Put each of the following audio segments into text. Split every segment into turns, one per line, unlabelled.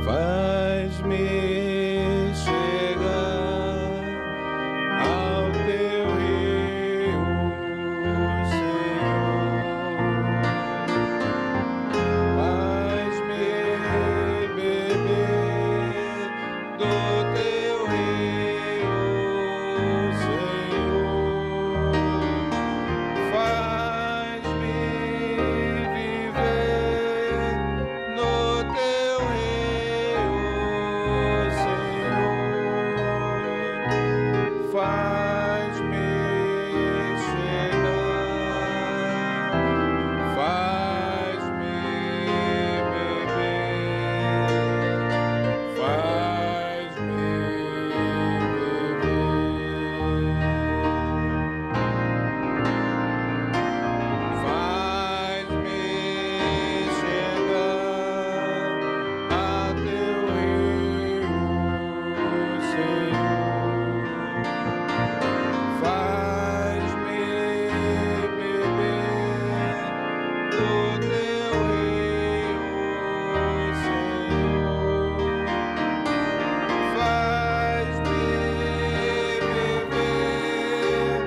Faz-me chegar ao teu rio, Senhor. Faz-me beber do teu rio, Senhor. Faz-me viver no teu rio, Senhor. Faz-me chegar, faz-me beber, faz-me faz-me chegar ao teu rio, Senhor. Faz-me beber do teu rio, Senhor. Faz-me beber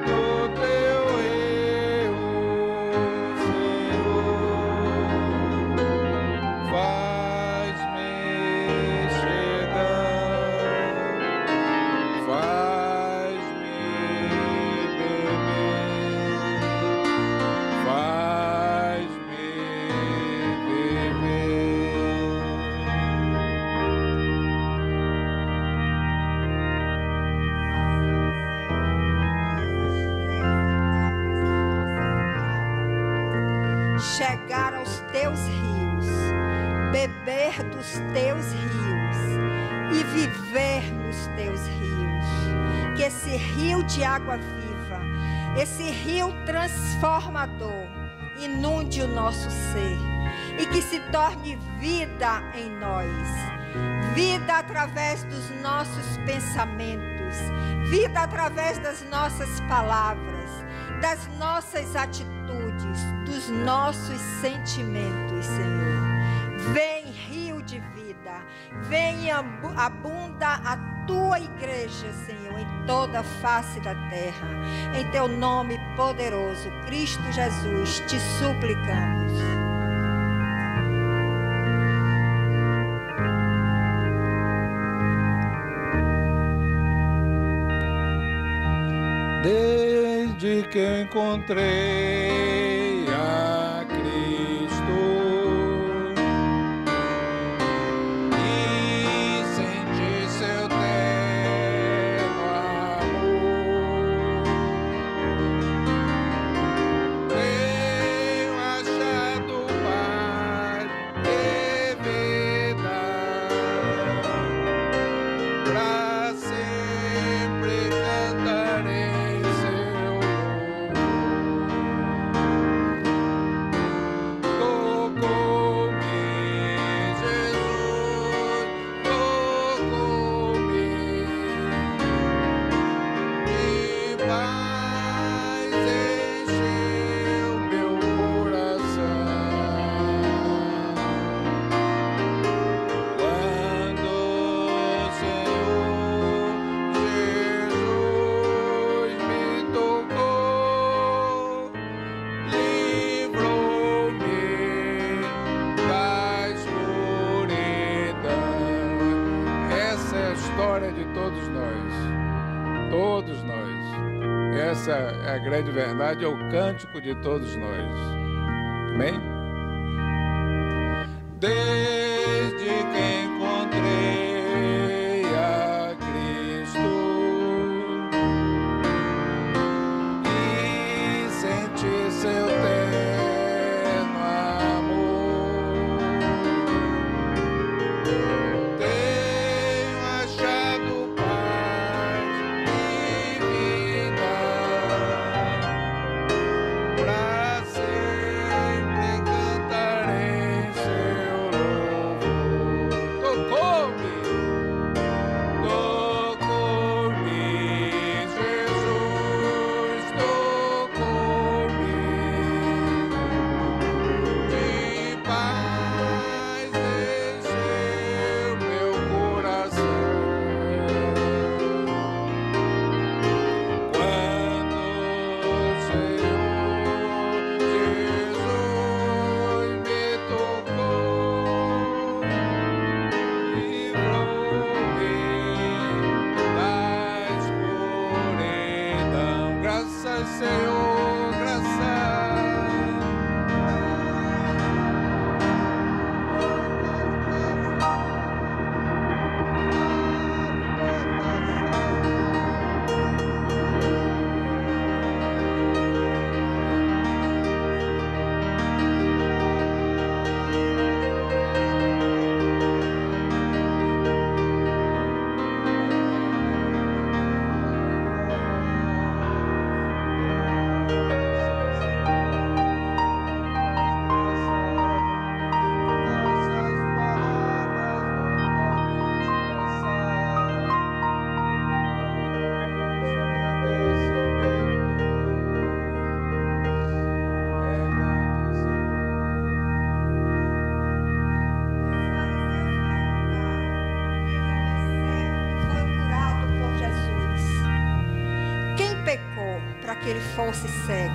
do teu rio, Senhor. Faz-me chegar, faz-me beber, faz-me
chegar aos teus rios, beber dos teus rios e viver nos teus rios. Que esse rio de água viva, esse rio transformador, inunde o nosso ser e que se torne vida em nós. Vida através dos nossos pensamentos, vida através das nossas palavras, das nossas atitudes, dos nossos sentimentos, Senhor. Vem, rio de vida, vem e abunda a tua igreja, Senhor, em toda a face da terra. Em teu nome poderoso, Cristo Jesus, te suplicamos.
Desde que eu encontrei a Cristo e senti seu terno amor, tenho achado paz e vida pra sempre cantarei. De todos nós, essa é a grande verdade, é o cântico de todos nós, amém? Desde que encontrei a Cristo e senti seu terno amor, tenho achado paz e vida pra sempre cantarei seu nome.
ele fosse cego,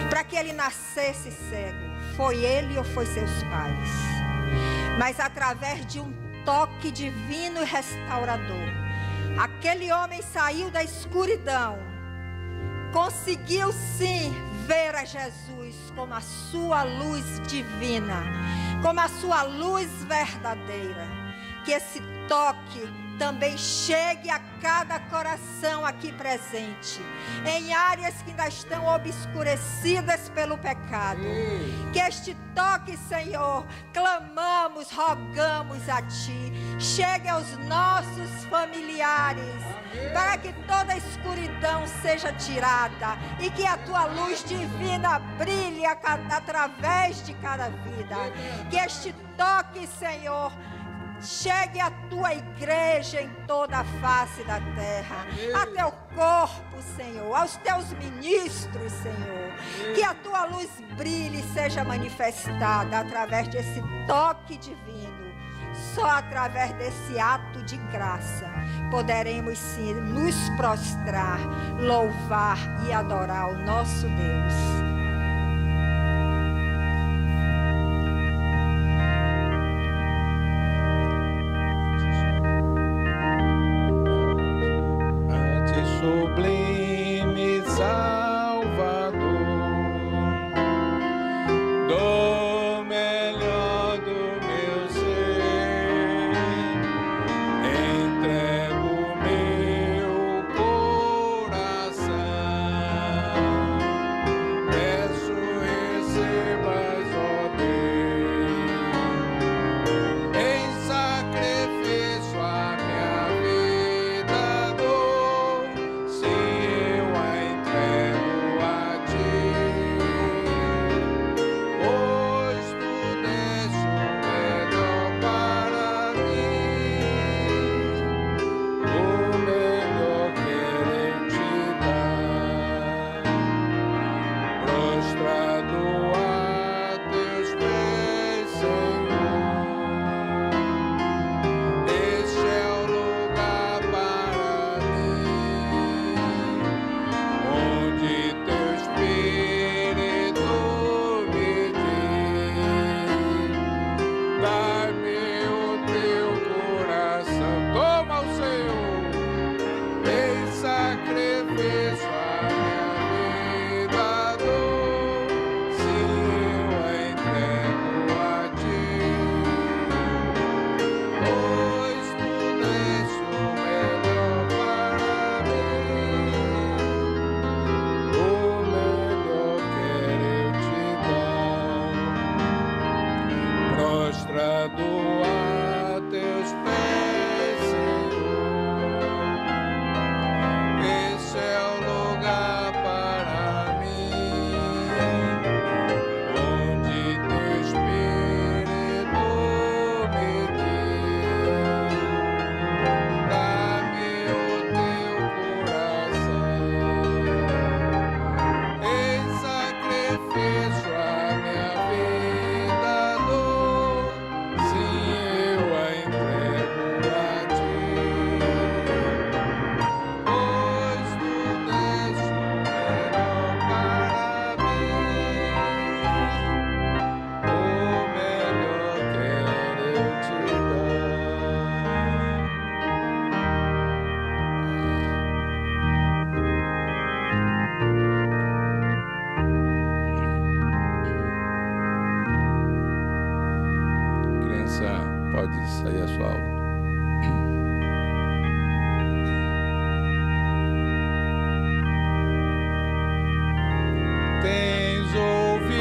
para que ele nascesse cego. Foi ele ou foi seus pais? Mas através de um toque divino e restaurador, aquele homem saiu da escuridão, conseguiu sim ver a Jesus como a sua luz divina, como a sua luz verdadeira. Que esse toque também chegue a cada coração aqui presente, em áreas que ainda estão obscurecidas pelo pecado. Que este toque, Senhor, clamamos, rogamos a Ti, chegue aos nossos familiares, para que toda escuridão seja tirada e que a Tua luz divina brilhe através de cada vida. Que este toque, Senhor, chegue à Tua igreja em toda a face da terra, a Teu corpo, Senhor, aos Teus ministros, Senhor. Que a Tua luz brilhe e seja manifestada através desse toque divino. Só através desse ato de graça poderemos sim nos prostrar, louvar e adorar o nosso Deus.
Sublime Salvador, do melhor do meu ser, entrego meu coração, peço recebas, ó Deus, em sacrifício a minha vida dou. Eu a entrego a Ti, pois Tu deste o melhor para mim, o melhor quero Te dar, prostrado a Teus pés, Senhor. Este é o lugar para mim, onde Teu Espírito me diz: dá-me o Teu coração. Toma o Senhor, em sacrifício a minha vida dou. Sim, eu a entrego a Ti, pois Tu deste o melhor para mim, o melhor quero Te dar, prostrado a Teus pés, Senhor. Esse é o lugar para mim, onde Teu Espírito me diz: dá-me o Teu coração, em sacrifício a minha vida dou. Sim, eu a entrego a Ti, pois Tu deste o melhor para mim, o melhor quero Te dar. Criança, pode sair a sua aula. Tens ouvido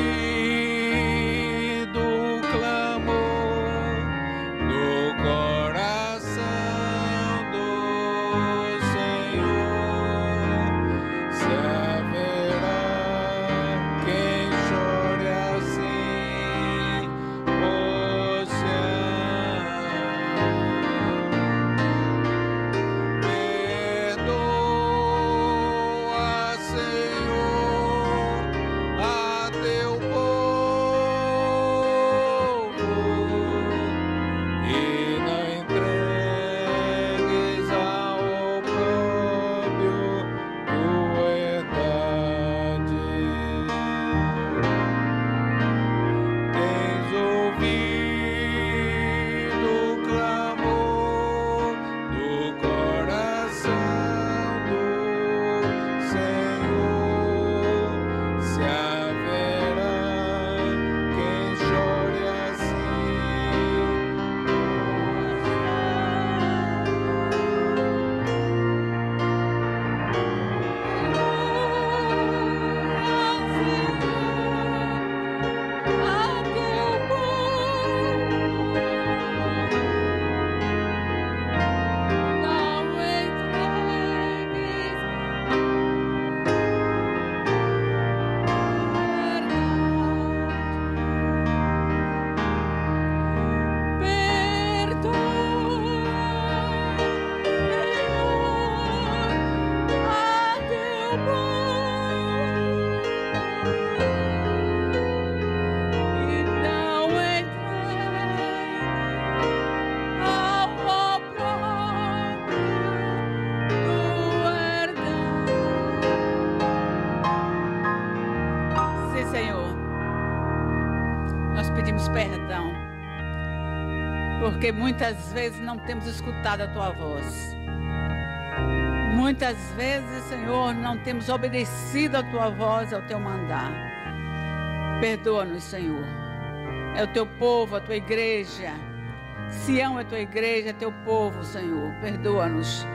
o clamor do coração do Senhor. Se haverá quem chore assim por Sião,
porque muitas vezes não temos escutado a Tua voz. Muitas vezes, Senhor, não temos obedecido a Tua voz, ao Teu mandar. Perdoa-nos, Senhor. É o Teu povo, a Tua igreja. Sião é Tua igreja, é Teu povo, Senhor. Perdoa-nos.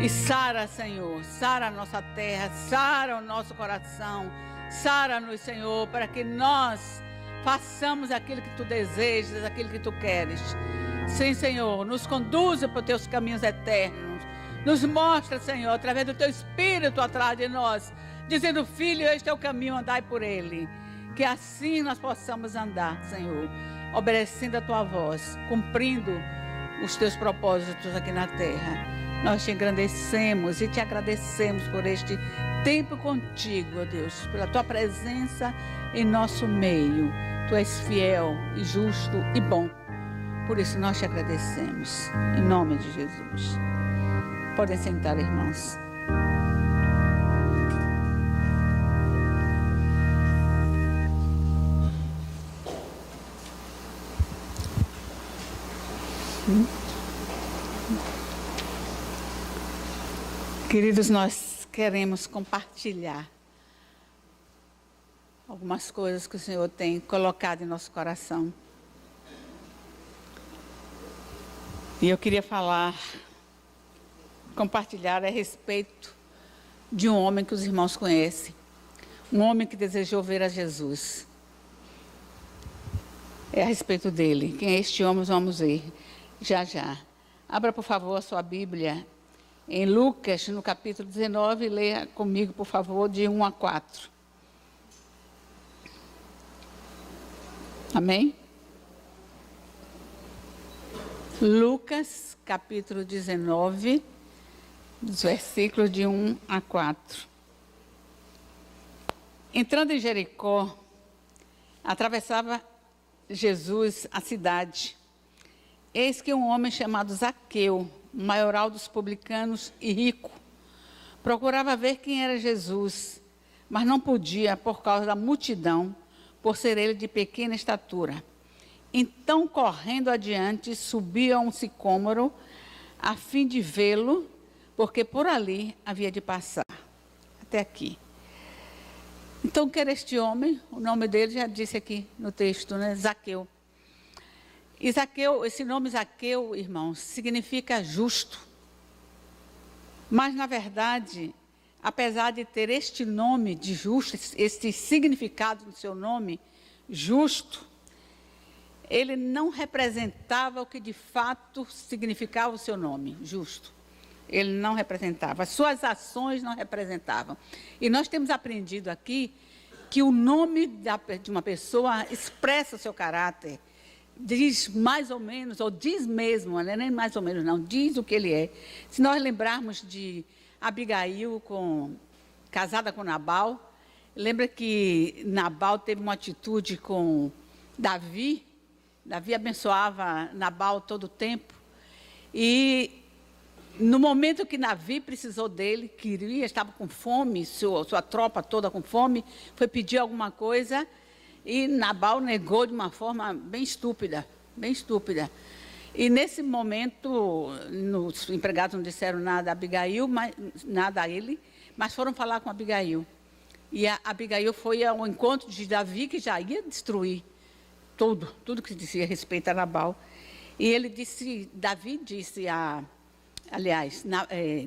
E sara, Senhor, sara a nossa terra, sara o nosso coração. Sara-nos, Senhor, para que nós façamos aquilo que Tu desejas, aquilo que Tu queres. Sim, Senhor, nos conduza por Teus caminhos eternos. Nos mostra, Senhor, através do Teu Espírito atrás de nós, dizendo: filho, este é o caminho, andai por ele. Que assim nós possamos andar, Senhor, obedecendo a Tua voz, cumprindo os Teus propósitos aqui na terra. Nós Te engrandecemos e Te agradecemos por este tempo contigo, ó Deus, pela Tua presença em nosso meio. Tu és fiel e justo e bom. Por isso nós Te agradecemos, em nome de Jesus. Podem sentar, irmãos. Queridos, nós queremos compartilhar algumas coisas que o Senhor tem colocado em nosso coração. E eu queria compartilhar a respeito de um homem que os irmãos conhecem. Um homem que desejou ver a Jesus. É a respeito dele. Quem é este homem, vamos ver já já. Abra, por favor, a sua Bíblia em Lucas, no capítulo 19, leia comigo, por favor, de 1 a 4. Amém? Lucas, capítulo 19, dos versículos de 1 a 4. Entrando em Jericó, atravessava Jesus a cidade. Eis que um homem chamado Zaqueu, maioral dos publicanos e rico, procurava ver quem era Jesus, mas não podia por causa da multidão, por ser ele de pequena estatura. Então, correndo adiante, subiu a um sicômoro, a fim de vê-lo, porque por ali havia de passar. Até aqui. Então, quem era este homem? O nome dele já disse aqui no texto, né? Zaqueu. E Zaqueu, esse nome Zaqueu, irmãos, significa justo. Mas, na verdade, apesar de ter este nome de justo, este significado do seu nome, justo, ele não representava o que de fato significava o seu nome, justo. Ele não representava, as suas ações não representavam. E nós temos aprendido aqui que o nome de uma pessoa expressa o seu caráter, diz mais ou menos, ou diz mesmo, né? Nem mais ou menos não, diz o que ele é. Se nós lembrarmos de Abigail, casada com Nabal, lembra que Nabal teve uma atitude com Davi abençoava Nabal todo o tempo, e no momento que Davi precisou dele, estava com fome, sua tropa toda com fome, foi pedir alguma coisa, e Nabal negou de uma forma bem estúpida, bem estúpida. E nesse momento, os empregados não disseram nada a Abigail, nada a ele, mas foram falar com Abigail. E a Abigail foi ao encontro de Davi, que já ia destruir tudo que dizia respeito a Nabal. E ele disse,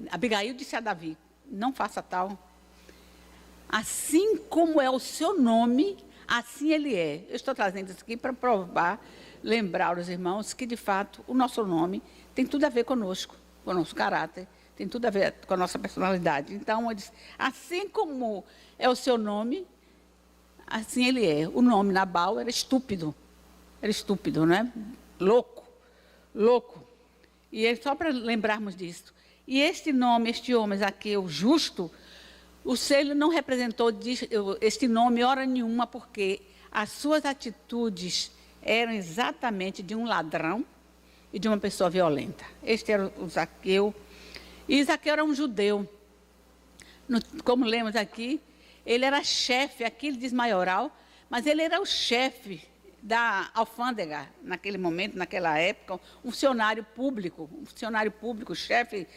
Abigail disse a Davi: não faça tal. Assim como é o seu nome, assim ele é. Eu estou trazendo isso aqui para provar, lembrar os irmãos que, de fato, o nosso nome tem tudo a ver conosco, com o nosso caráter, tem tudo a ver com a nossa personalidade. Então, ele disse, assim como é o seu nome, assim ele é. O nome Nabal era estúpido, né? Louco. E só para lembrarmos disso. E este nome, este homem Zaqueu, justo, o Senhor não representou este nome hora nenhuma, porque as suas atitudes eram exatamente de um ladrão e de uma pessoa violenta. Este era o Zaqueu. E Zaqueu era um judeu. Como lemos aqui, ele era chefe, aqui ele diz maioral, mas ele era o chefe da alfândega, naquele momento, naquela época, um funcionário público, chefe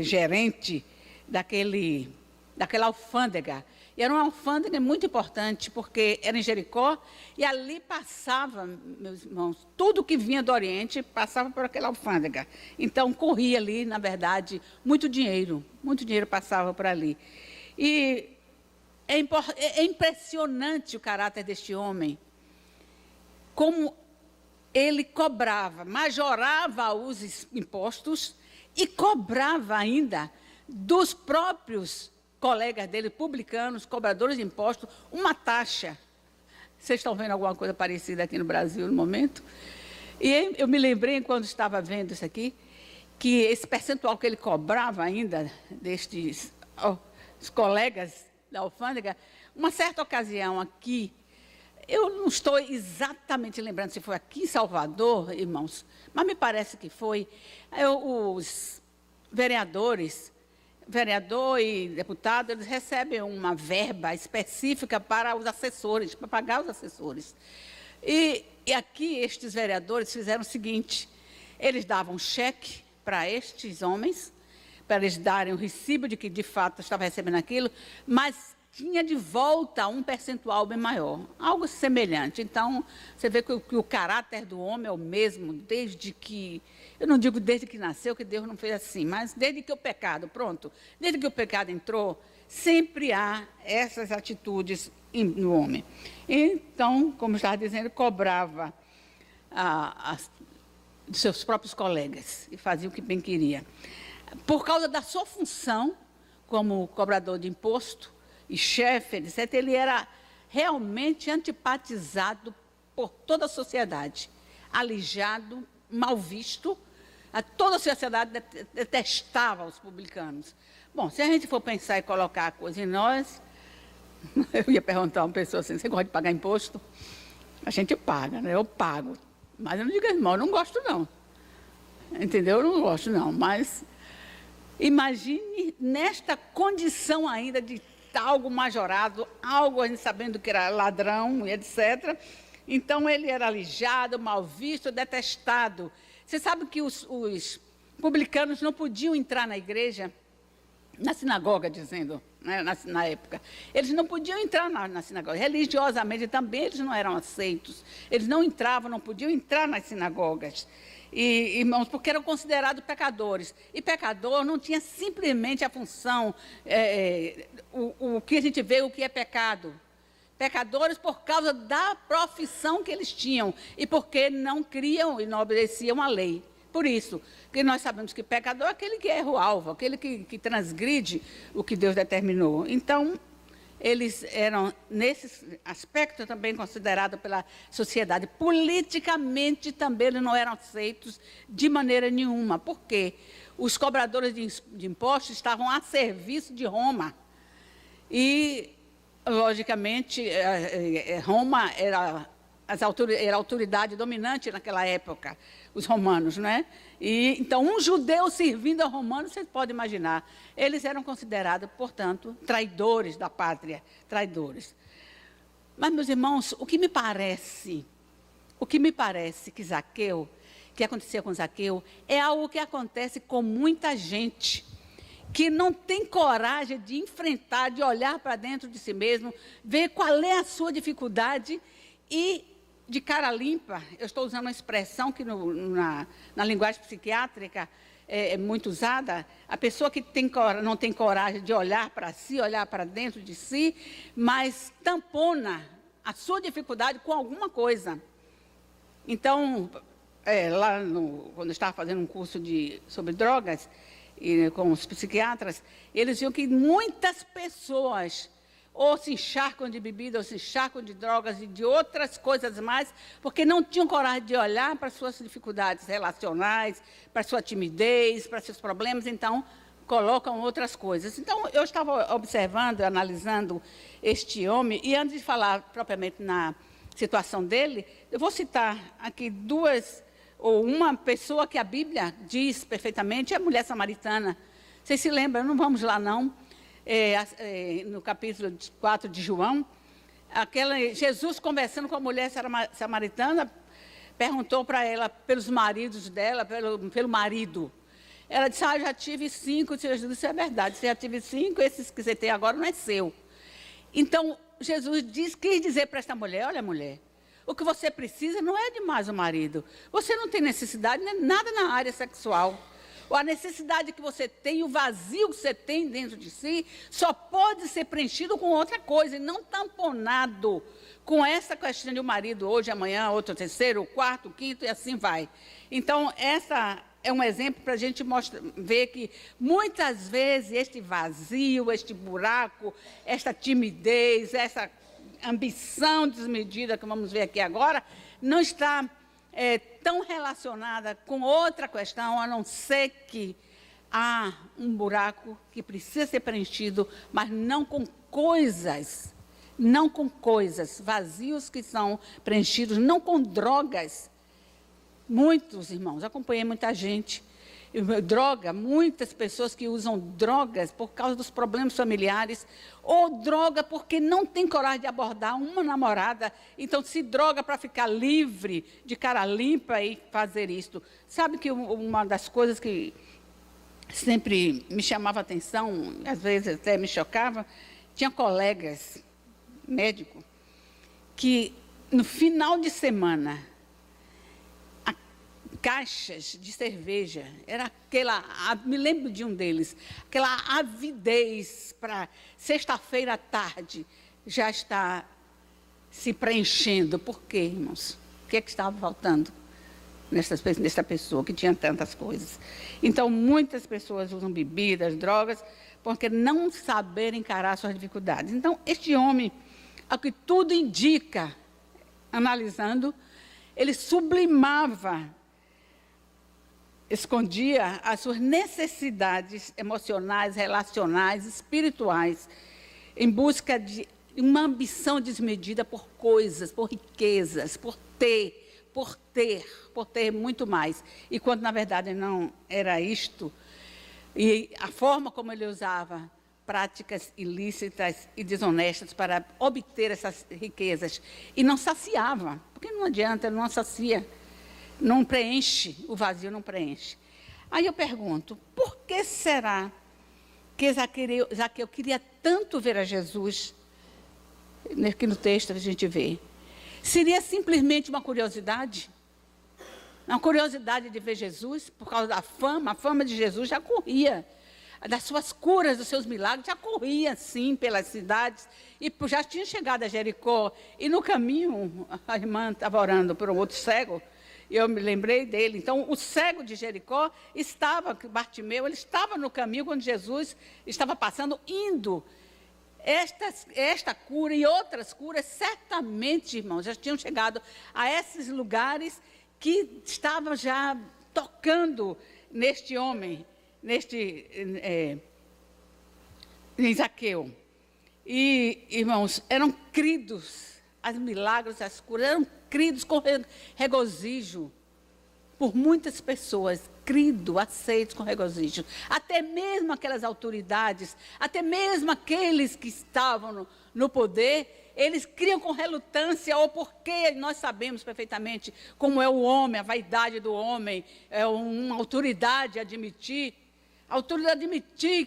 gerente daquela alfândega. E era uma alfândega muito importante, porque era em Jericó, e ali passava, meus irmãos, tudo que vinha do Oriente passava por aquela alfândega. Então, corria ali, na verdade, muito dinheiro passava por ali. E é impressionante o caráter deste homem, como ele cobrava, majorava os impostos e cobrava ainda dos próprios colegas dele, publicanos, cobradores de impostos, uma taxa. Vocês estão vendo alguma coisa parecida aqui no Brasil no momento? E eu me lembrei, quando estava vendo isso aqui, que esse percentual que ele cobrava ainda destes os colegas da alfândega, uma certa ocasião aqui, eu não estou exatamente lembrando se foi aqui em Salvador, irmãos, mas me parece que foi, os vereador e deputado, eles recebem uma verba específica para os assessores, para pagar os assessores. E aqui estes vereadores fizeram o seguinte, eles davam um cheque para estes homens, para eles darem o recibo de que, de fato, estava recebendo aquilo, mas tinha de volta um percentual bem maior, algo semelhante. Então, você vê que o caráter do homem é o mesmo, desde que, eu não digo desde que nasceu, que Deus não fez assim, mas desde que o pecado, desde que o pecado entrou, sempre há essas atitudes no homem. Então, como eu estava dizendo, cobrava dos seus próprios colegas e fazia o que bem queria. Por causa da sua função como cobrador de imposto e chefe, etc., ele era realmente antipatizado por toda a sociedade, alijado, mal visto. Toda a sociedade detestava os publicanos. Bom, se a gente for pensar e colocar a coisa em nós, eu ia perguntar a uma pessoa assim, você gosta de pagar imposto? A gente paga, né? Eu pago. Mas eu não digo, irmão, eu não gosto não. Entendeu? Eu não gosto não, mas imagine nesta condição ainda de algo majorado, algo a gente sabendo que era ladrão, etc. Então, ele era alijado, mal visto, detestado. Você sabe que os publicanos não podiam entrar na igreja, na sinagoga, dizendo, né, na época. Eles não podiam entrar na sinagoga. Religiosamente também eles não eram aceitos. Eles não entravam, não podiam entrar nas sinagogas. E, irmãos, porque eram considerados pecadores. E pecador não tinha simplesmente a função, o que a gente vê, o que é pecado. Pecadores por causa da profissão que eles tinham e porque não criam e não obedeciam à lei. Por isso, que nós sabemos que pecador é aquele que erra o alvo, aquele que transgride o que Deus determinou. Então, eles eram, nesse aspecto, também considerados pela sociedade. Politicamente, também eles não eram aceitos de maneira nenhuma, porque os cobradores de impostos estavam a serviço de Roma. E, logicamente, Roma era a autoridade dominante naquela época, os romanos, não é? E, então, um judeu servindo a romano, vocês podem imaginar, eles eram considerados, portanto, traidores da pátria, traidores. Mas, meus irmãos, o que me parece que aconteceu com Zaqueu, é algo que acontece com muita gente, que não tem coragem de enfrentar, de olhar para dentro de si mesmo, ver qual é a sua dificuldade e, de cara limpa, eu estou usando uma expressão que na linguagem psiquiátrica é muito usada, a pessoa que não tem coragem de olhar para si, olhar para dentro de si, mas tampona a sua dificuldade com alguma coisa. Então, quando eu estava fazendo um curso sobre drogas, com os psiquiatras, eles viam que muitas pessoas ou se encharcam de bebida, ou se encharcam de drogas e de outras coisas mais, porque não tinham coragem de olhar para suas dificuldades relacionais, para sua timidez, para seus problemas, então colocam outras coisas. Então, eu estava observando, analisando este homem, e antes de falar propriamente na situação dele, eu vou citar aqui uma pessoa que a Bíblia diz perfeitamente, é a mulher samaritana. Vocês se lembram? Não vamos lá, não. No capítulo 4 de João, Jesus conversando com a mulher samaritana, perguntou para ela, pelos maridos dela, pelo marido. Ela disse, já tive 5. Jesus disse, é verdade, você já tive 5, esses que você tem agora não é seu. Então, Jesus quis dizer para esta mulher, olha, mulher, o que você precisa não é de mais um marido. Você não tem necessidade de nada na área sexual. A necessidade que você tem, o vazio que você tem dentro de si, só pode ser preenchido com outra coisa, e não tamponado com essa questão de um marido hoje, amanhã, outro, terceiro, quarto, quinto, e assim vai. Então, essa é um exemplo para a gente ver que, muitas vezes, este vazio, este buraco, esta timidez, essa ambição desmedida, que vamos ver aqui agora, não está tão relacionada com outra questão, a não ser que há um buraco que precisa ser preenchido, mas não com coisas, vazios que são preenchidos, não com drogas. Muitos, irmãos, acompanhei muita gente, muitas pessoas que usam drogas por causa dos problemas familiares, ou droga porque não tem coragem de abordar uma namorada, então se droga para ficar livre, de cara limpa e fazer isto. Sabe que uma das coisas que sempre me chamava a atenção, às vezes até me chocava, tinha colegas médicos que no final de semana, caixas de cerveja, era aquela, me lembro de um deles, aquela avidez para sexta-feira à tarde, já está se preenchendo. Por quê, irmãos? O que é que estava faltando nessa pessoa que tinha tantas coisas? Então, muitas pessoas usam bebidas, drogas, porque não saberem encarar suas dificuldades. Então, este homem, ao que tudo indica, analisando, ele sublimava, escondia as suas necessidades emocionais, relacionais, espirituais, em busca de uma ambição desmedida por coisas, por riquezas, por ter muito mais. E quando, na verdade, não era isto, e a forma como ele usava práticas ilícitas e desonestas para obter essas riquezas, e não saciava, porque não adianta, não sacia. Não preenche, o vazio não preenche. Aí eu pergunto, por que será que Zaqueu queria tanto ver a Jesus? Aqui no texto a gente vê. Seria simplesmente uma curiosidade? Uma curiosidade de ver Jesus, por causa da fama? A fama de Jesus já corria. Das suas curas, dos seus milagres, já corria, sim, pelas cidades. E já tinha chegado a Jericó. E no caminho, a irmã estava orando por um outro cego, e eu me lembrei dele. Então, o cego de Jericó Bartimeu, ele estava no caminho quando Jesus estava passando, indo. Esta cura e outras curas, certamente, irmãos, já tinham chegado a esses lugares que estavam já tocando neste homem, em Zaqueu. E, irmãos, eram cridos, os milagres, as curas, eram cridos com regozijo por muitas pessoas, aceitos com regozijo. Até mesmo aquelas autoridades, até mesmo aqueles que estavam no poder, eles criam com relutância, ou porque nós sabemos perfeitamente como é o homem, a vaidade do homem, é uma autoridade admitir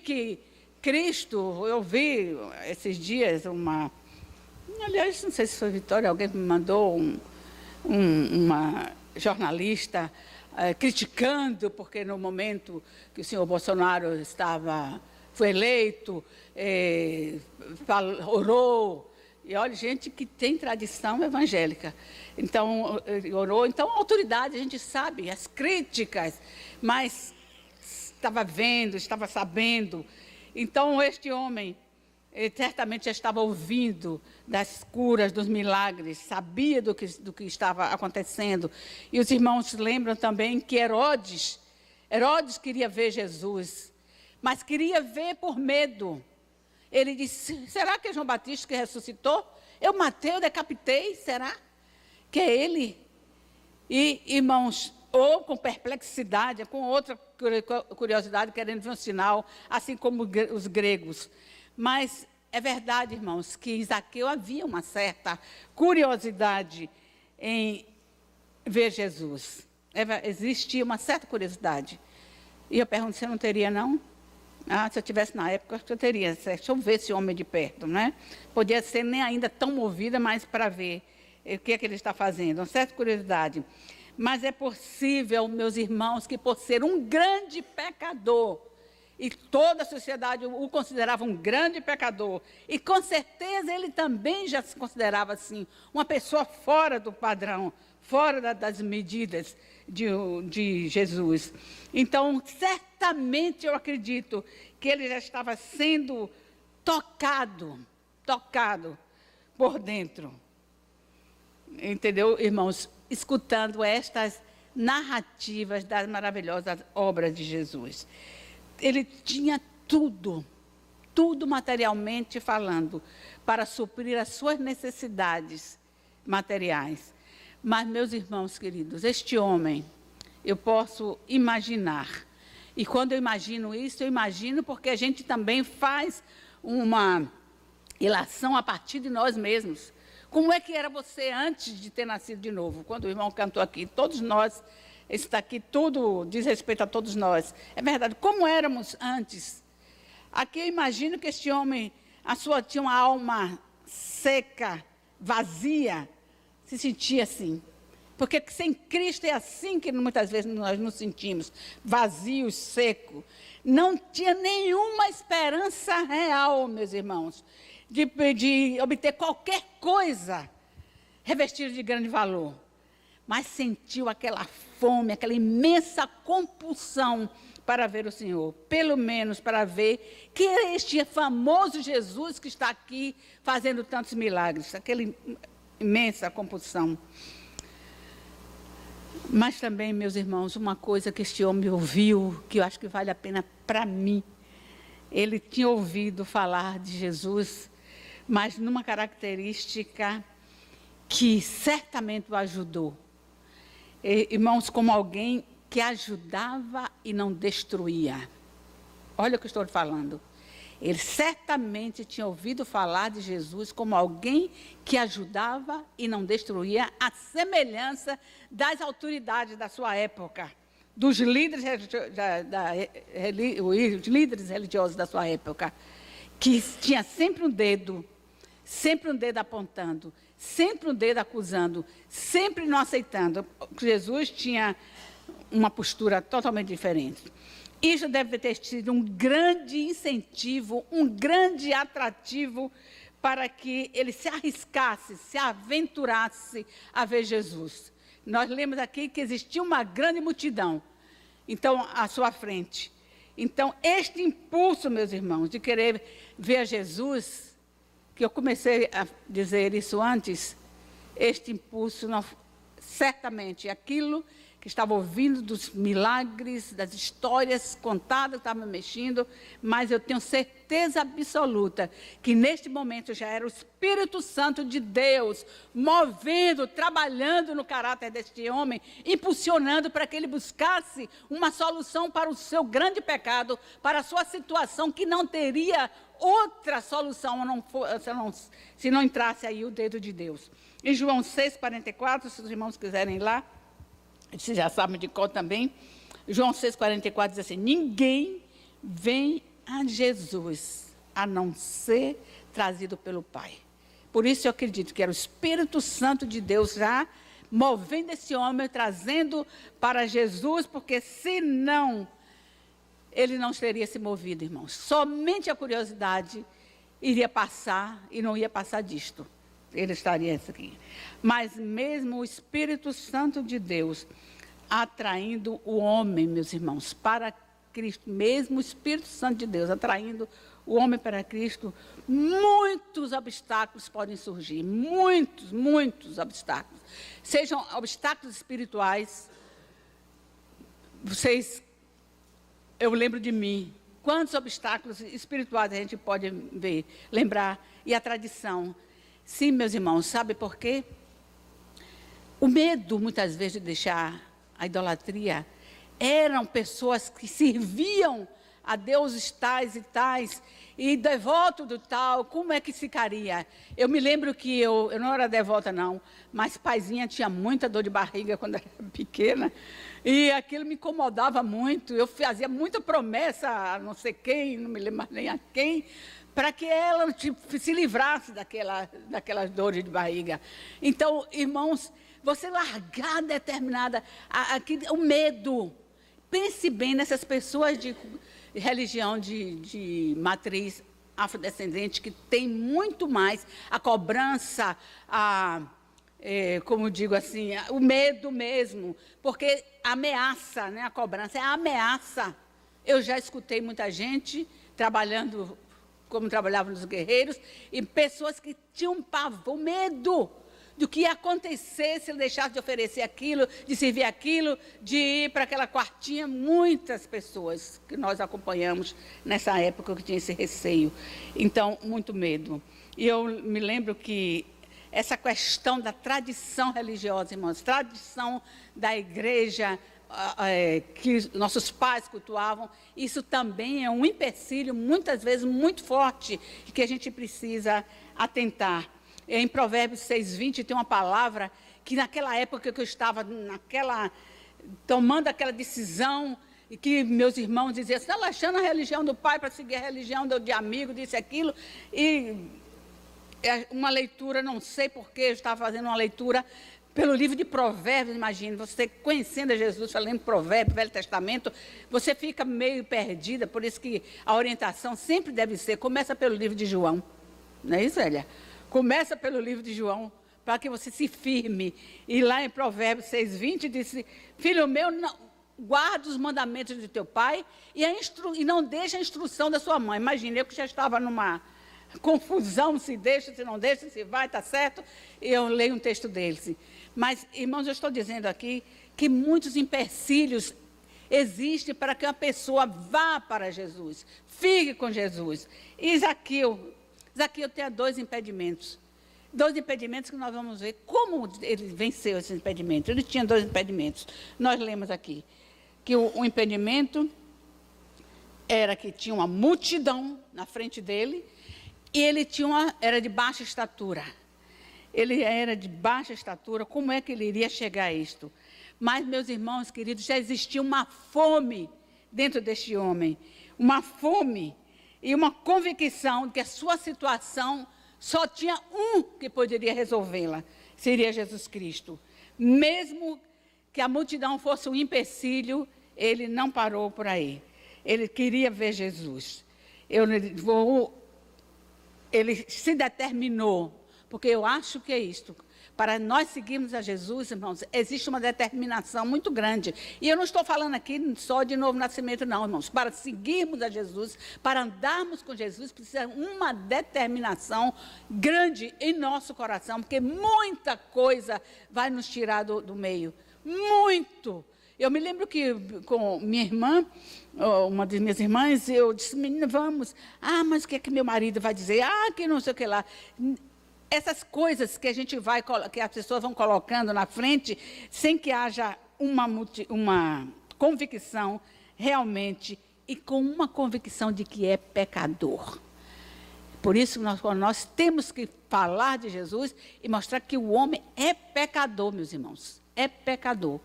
que Cristo, eu vi esses dias aliás, não sei se foi Vitória, alguém me mandou uma jornalista criticando, porque no momento que o senhor Bolsonaro foi eleito, orou, e olha, gente que tem tradição evangélica, então, orou, então a autoridade, a gente sabe, as críticas, mas estava vendo, estava sabendo. Então, este homem, ele certamente já estava ouvindo das curas, dos milagres, sabia do que estava acontecendo. E os irmãos lembram também que Herodes queria ver Jesus, mas queria ver por medo. Ele disse, será que é João Batista que ressuscitou? Eu matei, eu decapitei, será que é ele? E, irmãos, ou com perplexidade, com outra curiosidade, querendo ver um sinal, assim como os gregos. Mas é verdade, irmãos, que em Zaqueu havia uma certa curiosidade em ver Jesus. Existia uma certa curiosidade. E eu pergunto, você não teria, não? Se eu tivesse na época, eu teria. Deixa eu ver esse homem de perto, né? Podia ser nem ainda tão movida, mas para ver o que é que ele está fazendo. Uma certa curiosidade. Mas é possível, meus irmãos, que por ser um grande pecador, e toda a sociedade o considerava um grande pecador, e com certeza ele também já se considerava assim, uma pessoa fora do padrão, fora das medidas de Jesus. Então, certamente eu acredito que ele já estava sendo tocado por dentro. Entendeu, irmãos? Escutando estas narrativas das maravilhosas obras de Jesus. Ele tinha tudo materialmente falando, para suprir as suas necessidades materiais. Mas, meus irmãos queridos, este homem, eu posso imaginar. E quando eu imagino isso, eu imagino porque a gente também faz uma ilação a partir de nós mesmos. Como é que era você antes de ter nascido de novo? Quando o irmão cantou aqui, todos nós, está aqui, tudo diz respeito a todos nós. É verdade, como éramos antes? Aqui eu imagino que este homem, tinha uma alma seca, vazia, se sentia assim. Porque sem Cristo é assim que muitas vezes nós nos sentimos, vazios, seco. Não tinha nenhuma esperança real, meus irmãos, de obter qualquer coisa revestida de grande valor. Mas sentiu aquela fome, aquela imensa compulsão para ver o Senhor. Pelo menos para ver que é este famoso Jesus que está aqui fazendo tantos milagres. Aquela imensa compulsão. Mas também, meus irmãos, uma coisa que este homem ouviu, que eu acho que vale a pena para mim. Ele tinha ouvido falar de Jesus, mas numa característica que certamente o ajudou. Irmãos, como alguém que ajudava e não destruía. Olha o que eu estou falando. Ele certamente tinha ouvido falar de Jesus como alguém que ajudava e não destruía, à semelhança das autoridades da sua época, dos líderes, os líderes religiosos da sua época, que tinha sempre um dedo apontando, sempre um dedo acusando, sempre não aceitando. Jesus tinha uma postura totalmente diferente. Isso deve ter sido um grande incentivo, um grande atrativo para que ele se arriscasse, se aventurasse a ver Jesus. Nós lemos aqui que existia uma grande multidão, então, à sua frente. Então, este impulso, meus irmãos, de querer ver Jesus, que eu comecei a dizer isso antes, este impulso, não, certamente, aquilo que estava ouvindo dos milagres, das histórias contadas, estava mexendo, mas eu tenho certeza absoluta que neste momento já era o Espírito Santo de Deus, movendo, trabalhando no caráter deste homem, impulsionando para que ele buscasse uma solução para o seu grande pecado, para a sua situação que não teria outra solução se não entrasse aí o dedo de Deus. Em João 6,44, se os irmãos quiserem ir lá, vocês já sabem de cor também. João 6,44 diz assim: ninguém vem a Jesus a não ser trazido pelo Pai. Por isso eu acredito que era o Espírito Santo de Deus já movendo esse homem, trazendo para Jesus, porque senão ele não teria se movido, irmãos. Somente a curiosidade iria passar e não ia passar disto. Ele estaria aqui. Mas mesmo o Espírito Santo de Deus atraindo o homem, meus irmãos, para Cristo, mesmo o Espírito Santo de Deus atraindo o homem para Cristo, muitos obstáculos podem surgir, muitos obstáculos. Sejam obstáculos espirituais. Eu lembro de mim, quantos obstáculos espirituais a gente pode ver, lembrar, e a tradição. Sim, meus irmãos, sabe por quê? O medo, muitas vezes, de deixar a idolatria, eram pessoas que serviam a deuses tais e tais, e devoto do tal, como é que ficaria? Eu me lembro que eu não era devota, não, mas paizinha tinha muita dor de barriga quando era pequena, e aquilo me incomodava muito. Eu fazia muita promessa a não sei quem, não me lembro mais nem a quem, para que ela se livrasse daquelas dores de barriga. Então, irmãos, você largar determinada, o medo. Pense bem nessas pessoas de religião de matriz afrodescendente, que tem muito mais a cobrança, como digo assim, o medo mesmo, porque ameaça, né? A cobrança é a ameaça. Eu já escutei muita gente trabalhando como trabalhavam nos guerreiros, e pessoas que tinham pavor, medo do que ia acontecer se ele deixasse de oferecer aquilo, de servir aquilo, de ir para aquela quartinha. Muitas pessoas que nós acompanhamos nessa época que tinha esse receio. Então, muito medo. E eu me lembro que essa questão da tradição religiosa, irmãos, tradição da igreja, que nossos pais cultuavam, isso também é um empecilho, muitas vezes, muito forte, que a gente precisa atentar. Em Provérbios 6:20 tem uma palavra que naquela época que eu estava tomando aquela decisão, e que meus irmãos diziam, você está deixando a religião do pai para seguir a religião de amigo, disse aquilo, e uma leitura, não sei porquê, eu estava fazendo uma leitura pelo livro de Provérbios. Imagine, você conhecendo a Jesus, falando Provérbios, Velho Testamento, você fica meio perdida, por isso que a orientação sempre deve ser, começa pelo livro de João, não é isso, Elia? Começa pelo livro de João, para que você se firme. E lá em Provérbios 6:20 disse, filho meu, guarda os mandamentos de teu pai e não deixa a instrução da sua mãe. Imagine, eu que já estava numa confusão, se deixa, se não deixa, se vai, está certo, eu leio um texto deles. Mas, irmãos, eu estou dizendo aqui que muitos empecilhos existem para que uma pessoa vá para Jesus, fique com Jesus. E Zaqueu tinha dois impedimentos que nós vamos ver como ele venceu esses impedimentos. Ele tinha dois impedimentos. Nós lemos aqui que o impedimento era que tinha uma multidão na frente dele, e ele era de baixa estatura. Ele era de baixa estatura, como é que ele iria chegar a isto? Mas, meus irmãos queridos, já existia uma fome dentro deste homem, uma fome e uma convicção de que a sua situação só tinha um que poderia resolvê-la, seria Jesus Cristo. Mesmo que a multidão fosse um empecilho, ele não parou por aí. Ele queria ver Jesus. Ele se determinou, porque eu acho que é isto. Para nós seguirmos a Jesus, irmãos, existe uma determinação muito grande. E eu não estou falando aqui só de novo nascimento, não, irmãos. Para seguirmos a Jesus, para andarmos com Jesus, precisa uma determinação grande em nosso coração, porque muita coisa vai nos tirar do meio. Muito. Eu me lembro que com minha irmã, uma das minhas irmãs, eu disse, menina, vamos. Ah, mas o que é que meu marido vai dizer? Ah, que não sei o que lá. Essas coisas que que as pessoas vão colocando na frente, sem que haja uma convicção realmente, e com uma convicção de que é pecador. Por isso, nós temos que falar de Jesus e mostrar que o homem é pecador, meus irmãos. É pecador.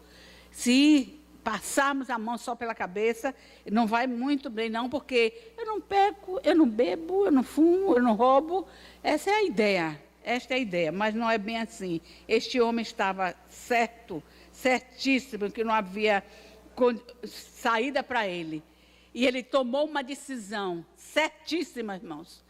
Se passarmos a mão só pela cabeça, não vai muito bem, não, porque eu não peco, eu não bebo, eu não fumo, eu não roubo. Essa é a ideia. Esta é a ideia, mas não é bem assim. Este homem estava certíssimo, que não havia saída para ele. E ele tomou uma decisão certíssima, irmãos.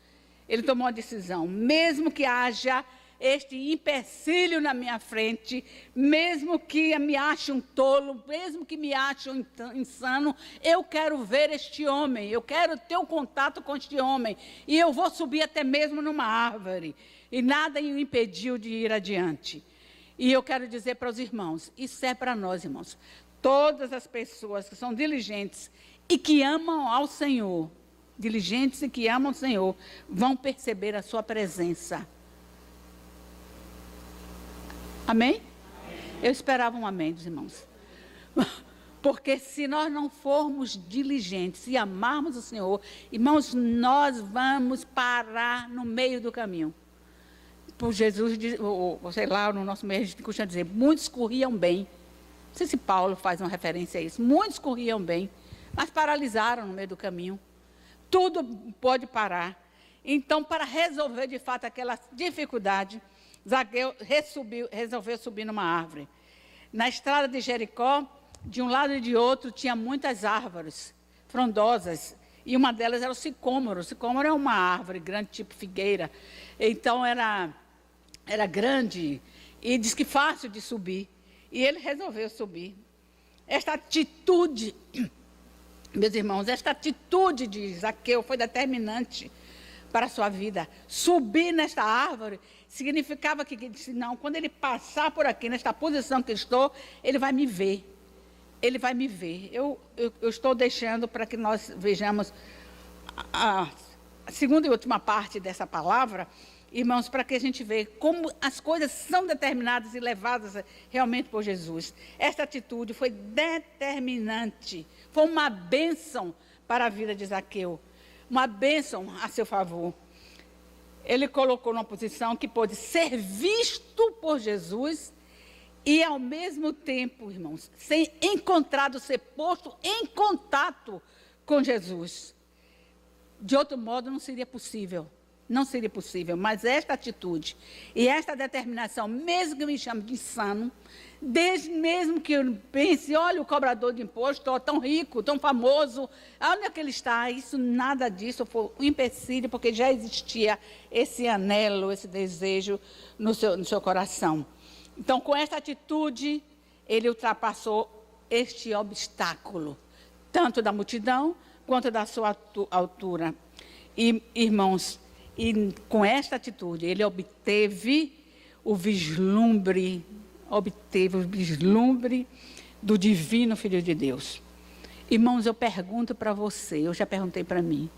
Ele tomou uma decisão, mesmo que haja este empecilho na minha frente, mesmo que me ache um tolo, mesmo que me ache um insano, eu quero ver este homem, eu quero ter um contato com este homem, e eu vou subir até mesmo numa árvore, e nada o impediu de ir adiante. E eu quero dizer para os irmãos, isso é para nós, irmãos, todas as pessoas que são diligentes e que amam ao Senhor, diligentes e que amam o Senhor, vão perceber a sua presença. Amém? Eu esperava um amém dos irmãos. Porque se nós não formos diligentes e amarmos o Senhor, irmãos, nós vamos parar no meio do caminho. Por Jesus, ou sei lá, no nosso meio a gente costuma dizer, muitos corriam bem. Não sei se Paulo faz uma referência a isso. Muitos corriam bem, mas paralisaram no meio do caminho. Tudo pode parar. Então, para resolver de fato aquela dificuldade, Zaqueu resolveu subir numa árvore. Na estrada de Jericó, de um lado e de outro, tinha muitas árvores frondosas. E uma delas era o sicômoro. O sicômoro é uma árvore grande, tipo figueira. Então, era grande e diz que fácil de subir. E ele resolveu subir. Esta atitude, meus irmãos, esta atitude de Zaqueu foi determinante para a sua vida. Subir nesta árvore significava que ele disse, não, quando ele passar por aqui, nesta posição que estou, ele vai me ver. Ele vai me ver. Eu estou deixando para que nós vejamos a segunda e última parte dessa palavra, irmãos, para que a gente veja como as coisas são determinadas e levadas realmente por Jesus. Esta atitude foi determinante, foi uma bênção para a vida de Zaqueu, uma bênção a seu favor. Ele colocou numa posição que pôde ser visto por Jesus e, ao mesmo tempo, irmãos, ser encontrado, ser posto em contato com Jesus. De outro modo, não seria possível. Não seria possível, mas esta atitude e esta determinação, mesmo que eu me chame de insano, desde mesmo que eu pense, olha o cobrador de imposto, ó, tão rico, tão famoso, onde é que ele está? Isso, nada disso foi um empecilho, porque já existia esse anelo, esse desejo no seu coração. Então, com esta atitude, ele ultrapassou este obstáculo, tanto da multidão quanto da sua altura. E, irmãos, e com esta atitude, ele obteve o vislumbre do divino Filho de Deus. Irmãos, eu pergunto para você, eu já perguntei para mim,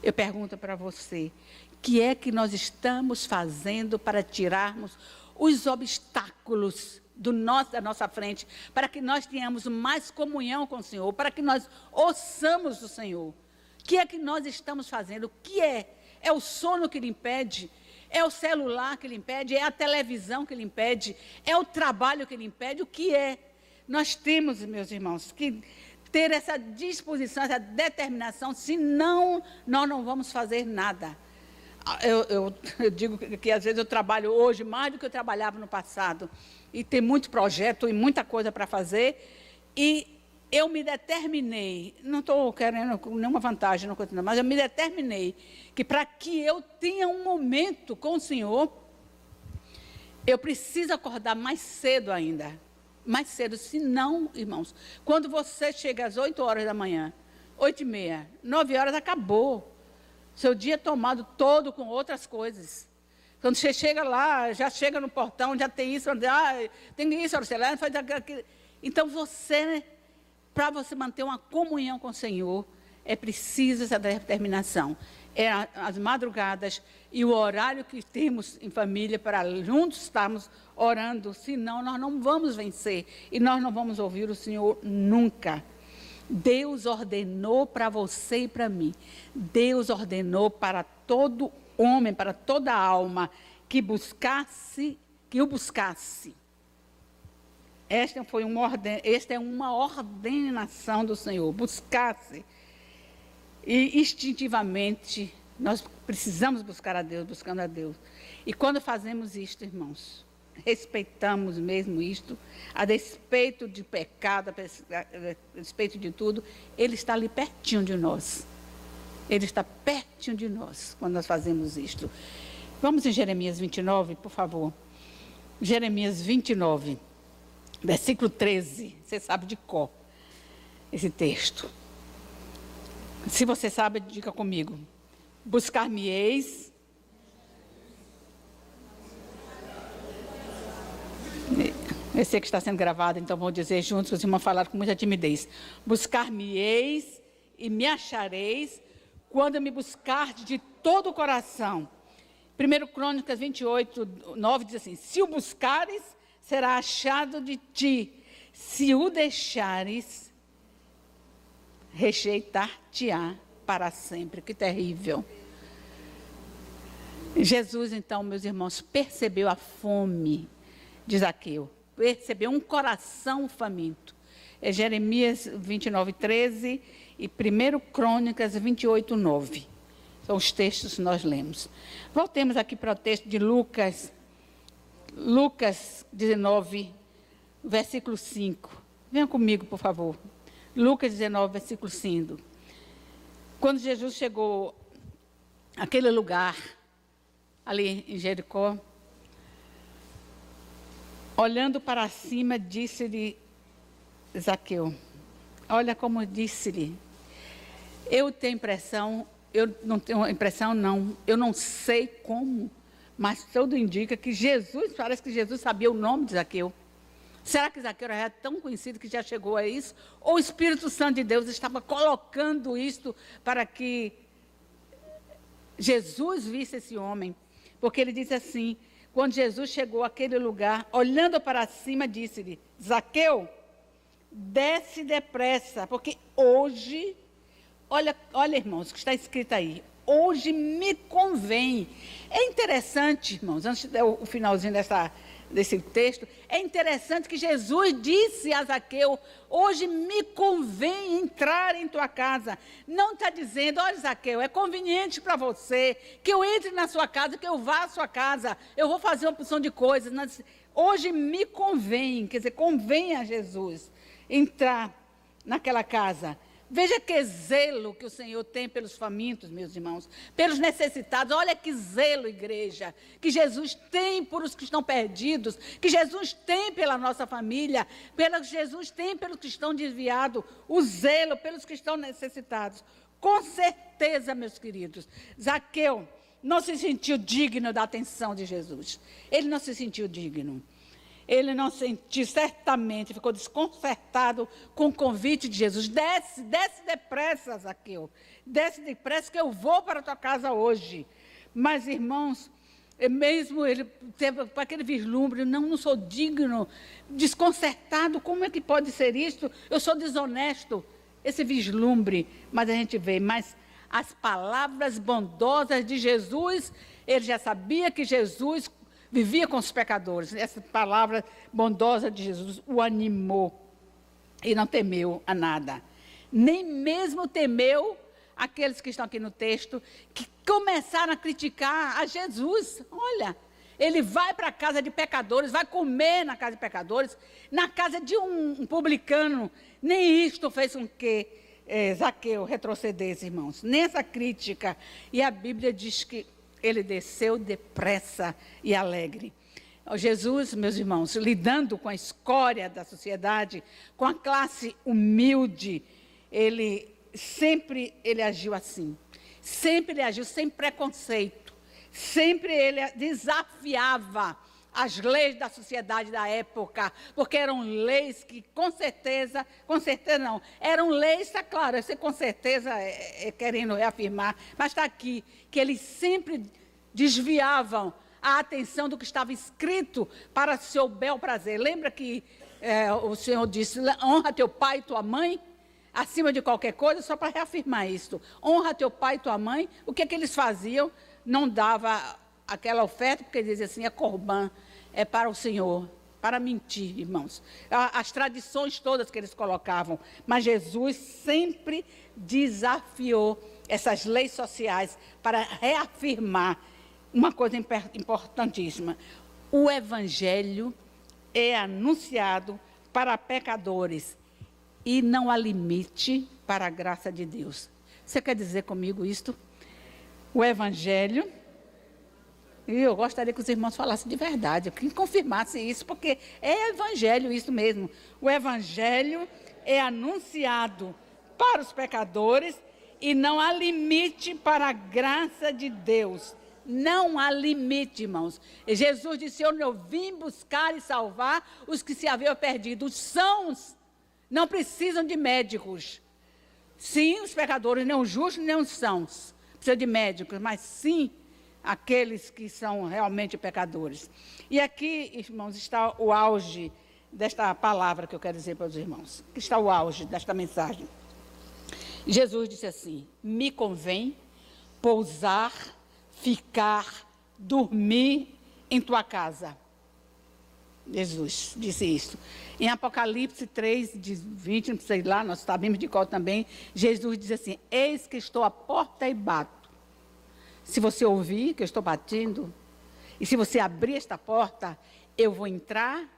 eu pergunto para você, o que é que nós estamos fazendo para tirarmos os obstáculos da nossa frente, para que nós tenhamos mais comunhão com o Senhor, para que nós ouçamos o Senhor? O que é que nós estamos fazendo? O que é? É o sono que lhe impede? É o celular que lhe impede? É a televisão que lhe impede? É o trabalho que lhe impede? O que é? Nós temos, meus irmãos, que ter essa disposição, essa determinação, senão nós não vamos fazer nada. Eu digo que às vezes eu trabalho hoje mais do que eu trabalhava no passado. E tem muito projeto e muita coisa para fazer. E eu me determinei, não estou querendo nenhuma vantagem, mas eu me determinei que para que eu tenha um momento com o Senhor, eu preciso acordar mais cedo ainda. Mais cedo, senão, irmãos, quando você chega às 8 horas da manhã, 8h30, 9 horas, acabou. Seu dia é tomado todo com outras coisas. Quando você chega lá, já chega no portão, já tem isso, tem isso, faz aquilo. Então, para você manter uma comunhão com o Senhor, é preciso essa determinação. É as madrugadas e o horário que temos em família para juntos estarmos orando, senão nós não vamos vencer e nós não vamos ouvir o Senhor nunca. Deus ordenou para você e para mim. Deus ordenou para todo homem, para toda alma, que o buscasse. Esta é uma ordenação do Senhor, buscasse. E instintivamente, nós precisamos buscar a Deus, buscando a Deus. E quando fazemos isto, irmãos, respeitamos mesmo isto, a despeito de pecado, a despeito de tudo, Ele está ali pertinho de nós. Ele está pertinho de nós quando nós fazemos isto. Vamos em Jeremias 29, por favor. Jeremias 29, versículo 13. Você sabe de cor esse texto. Se você sabe, diga comigo. Buscar-me-eis. Eu sei que está sendo gravado, então vou dizer juntos, os irmãos falaram com muita timidez. Buscar-me-eis e me achareis quando me buscardes de todo o coração. 1 Crônicas 28, 9 diz assim: se o buscares, será achado de ti. Se o deixares, rejeitar-te-á para sempre. Que terrível. Jesus, então, meus irmãos, percebeu a fome de Zaqueu, percebeu um coração faminto. É Jeremias 29:13 e 1 Crônicas 28:9. São os textos que nós lemos. Voltemos aqui para o texto de Lucas 19, versículo 5. Venha comigo, por favor. Lucas 19, versículo 5. Quando Jesus chegou àquele lugar, ali em Jericó, olhando para cima, disse-lhe Zaqueu, olha como disse-lhe, eu tenho impressão, eu não tenho impressão não, eu não sei como, mas tudo indica que Jesus, parece que Jesus sabia o nome de Zaqueu. Será que Zaqueu era tão conhecido que já chegou a isso? Ou o Espírito Santo de Deus estava colocando isto para que Jesus visse esse homem? Porque ele diz assim, quando Jesus chegou àquele lugar, olhando para cima, disse-lhe, Zaqueu, desce depressa, porque hoje, olha irmãos, o que está escrito aí, hoje me convém. É interessante, irmãos, antes de o finalzinho desse texto, é interessante que Jesus disse a Zaqueu, hoje me convém entrar em tua casa. Não está dizendo, olha Zaqueu, é conveniente para você que eu entre na sua casa, que eu vá à sua casa, eu vou fazer uma porção de coisas. Hoje me convém, quer dizer, convém a Jesus entrar naquela casa. Veja que zelo que o Senhor tem pelos famintos, meus irmãos, pelos necessitados. Olha que zelo, igreja, que Jesus tem por os que estão perdidos, que Jesus tem pela nossa família, que Jesus tem pelos que estão desviados, o zelo pelos que estão necessitados. Com certeza, meus queridos, Zaqueu não se sentiu digno da atenção de Jesus. Ele não se sentiu digno. Ele não sentiu, certamente, ficou desconcertado com o convite de Jesus. Desce depressa, Zaqueu. Desce depressa que eu vou para a tua casa hoje. Mas, irmãos, mesmo ele teve aquele vislumbre, não sou digno, desconcertado, como é que pode ser isto? Eu sou desonesto. Esse vislumbre, mas a gente vê, mas as palavras bondosas de Jesus, ele já sabia que Jesus vivia com os pecadores. Essa palavra bondosa de Jesus o animou e não temeu a nada. Nem mesmo temeu aqueles que estão aqui no texto, que começaram a criticar a Jesus. Olha, ele vai para a casa de pecadores, vai comer na casa de pecadores, na casa de um publicano. Nem isto fez com que Zaqueu retrocedesse, irmãos. Nem essa crítica. E a Bíblia diz que ele desceu depressa e alegre. Jesus, meus irmãos, lidando com a escória da sociedade, com a classe humilde, ele agiu assim. Sempre ele agiu sem preconceito. Sempre ele desafiava as leis da sociedade da época, porque eram leis que com certeza não, eram leis, está claro, eu sei com certeza querendo reafirmar, mas está aqui, que eles sempre desviavam a atenção do que estava escrito para seu bel prazer. Lembra que o Senhor disse, honra teu pai e tua mãe, acima de qualquer coisa, só para reafirmar isso, honra teu pai e tua mãe. O que eles faziam? Não dava aquela oferta, porque dizia assim, é corbã, é para o Senhor, para mentir, irmãos. As tradições todas que eles colocavam, mas Jesus sempre desafiou essas leis sociais para reafirmar uma coisa importantíssima. O Evangelho é anunciado para pecadores e não há limite para a graça de Deus. Você quer dizer comigo isto? O Evangelho... E eu gostaria que os irmãos falassem de verdade, que confirmassem isso, porque é evangelho isso mesmo. O evangelho é anunciado para os pecadores e não há limite para a graça de Deus. Não há limite, irmãos. E Jesus disse, eu vim buscar e salvar os que se haviam perdido. Os sãos não precisam de médicos. Sim, os pecadores, nem os justos, nem os sãos. Precisam de médicos, mas sim aqueles que são realmente pecadores. E aqui, irmãos, está o auge desta palavra que eu quero dizer para os irmãos. Aqui está o auge desta mensagem. Jesus disse assim: me convém pousar, ficar, dormir em tua casa. Jesus disse isso. Em Apocalipse 3, de 20, não sei lá, nós sabemos de qual também, Jesus diz assim: eis que estou à porta e bato. Se você ouvir que eu estou batendo, e se você abrir esta porta, eu vou entrar,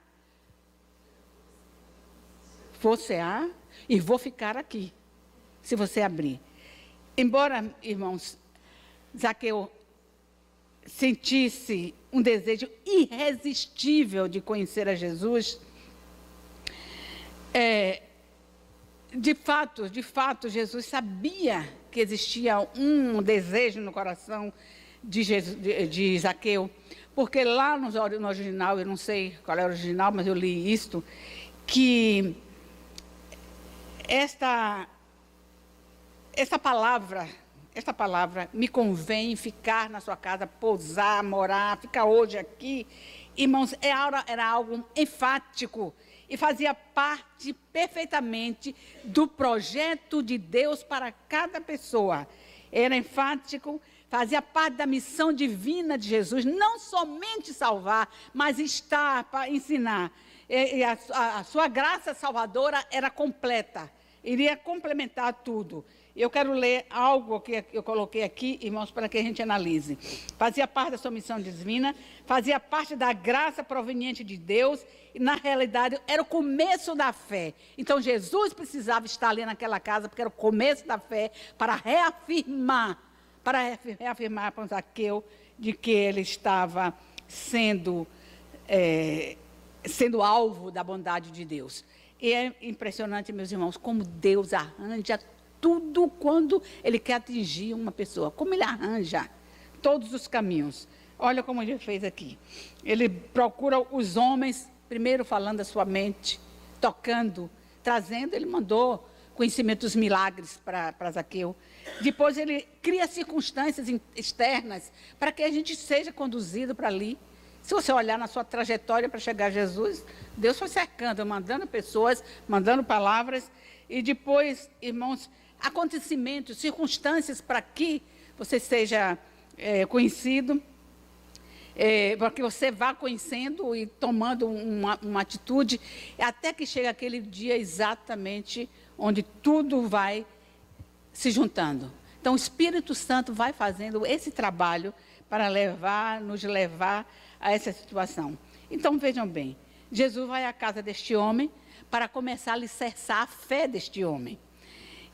vou cear e vou ficar aqui, se você abrir. Embora, irmãos, Zaqueu sentisse um desejo irresistível de conhecer a Jesus, de fato, Jesus sabia que existia um desejo no coração de Zaqueu, porque lá no original, eu não sei qual é o original, mas eu li isto, que esta palavra, me convém ficar na sua casa, pousar, morar, ficar hoje aqui, irmãos, era algo enfático e fazia parte perfeitamente do projeto de Deus para cada pessoa. Era enfático, fazia parte da missão divina de Jesus, não somente salvar, mas estar para ensinar. E a sua graça salvadora era completa, iria complementar tudo. Eu quero ler algo que eu coloquei aqui, irmãos, para que a gente analise. Fazia parte da sua missão divina, fazia parte da graça proveniente de Deus, e na realidade era o começo da fé. Então Jesus precisava estar ali naquela casa, porque era o começo da fé, para reafirmar para Zaqueu de que ele estava sendo alvo da bondade de Deus. E é impressionante, meus irmãos, como Deus arranja tudo quando Ele quer atingir uma pessoa. Como Ele arranja todos os caminhos. Olha como Ele fez aqui. Ele procura os homens, primeiro falando da sua mente, tocando, trazendo. Ele mandou conhecimento dos milagres para Zaqueu. Depois Ele cria circunstâncias externas para que a gente seja conduzido para ali. Se você olhar na sua trajetória para chegar a Jesus, Deus foi cercando, mandando pessoas, mandando palavras. E depois, irmãos, acontecimentos, circunstâncias para que você seja conhecido, para que você vá conhecendo e tomando uma atitude, até que chega aquele dia exatamente onde tudo vai se juntando. Então, o Espírito Santo vai fazendo esse trabalho para nos levar a essa situação. Então, vejam bem, Jesus vai à casa deste homem para começar a alicerçar a fé deste homem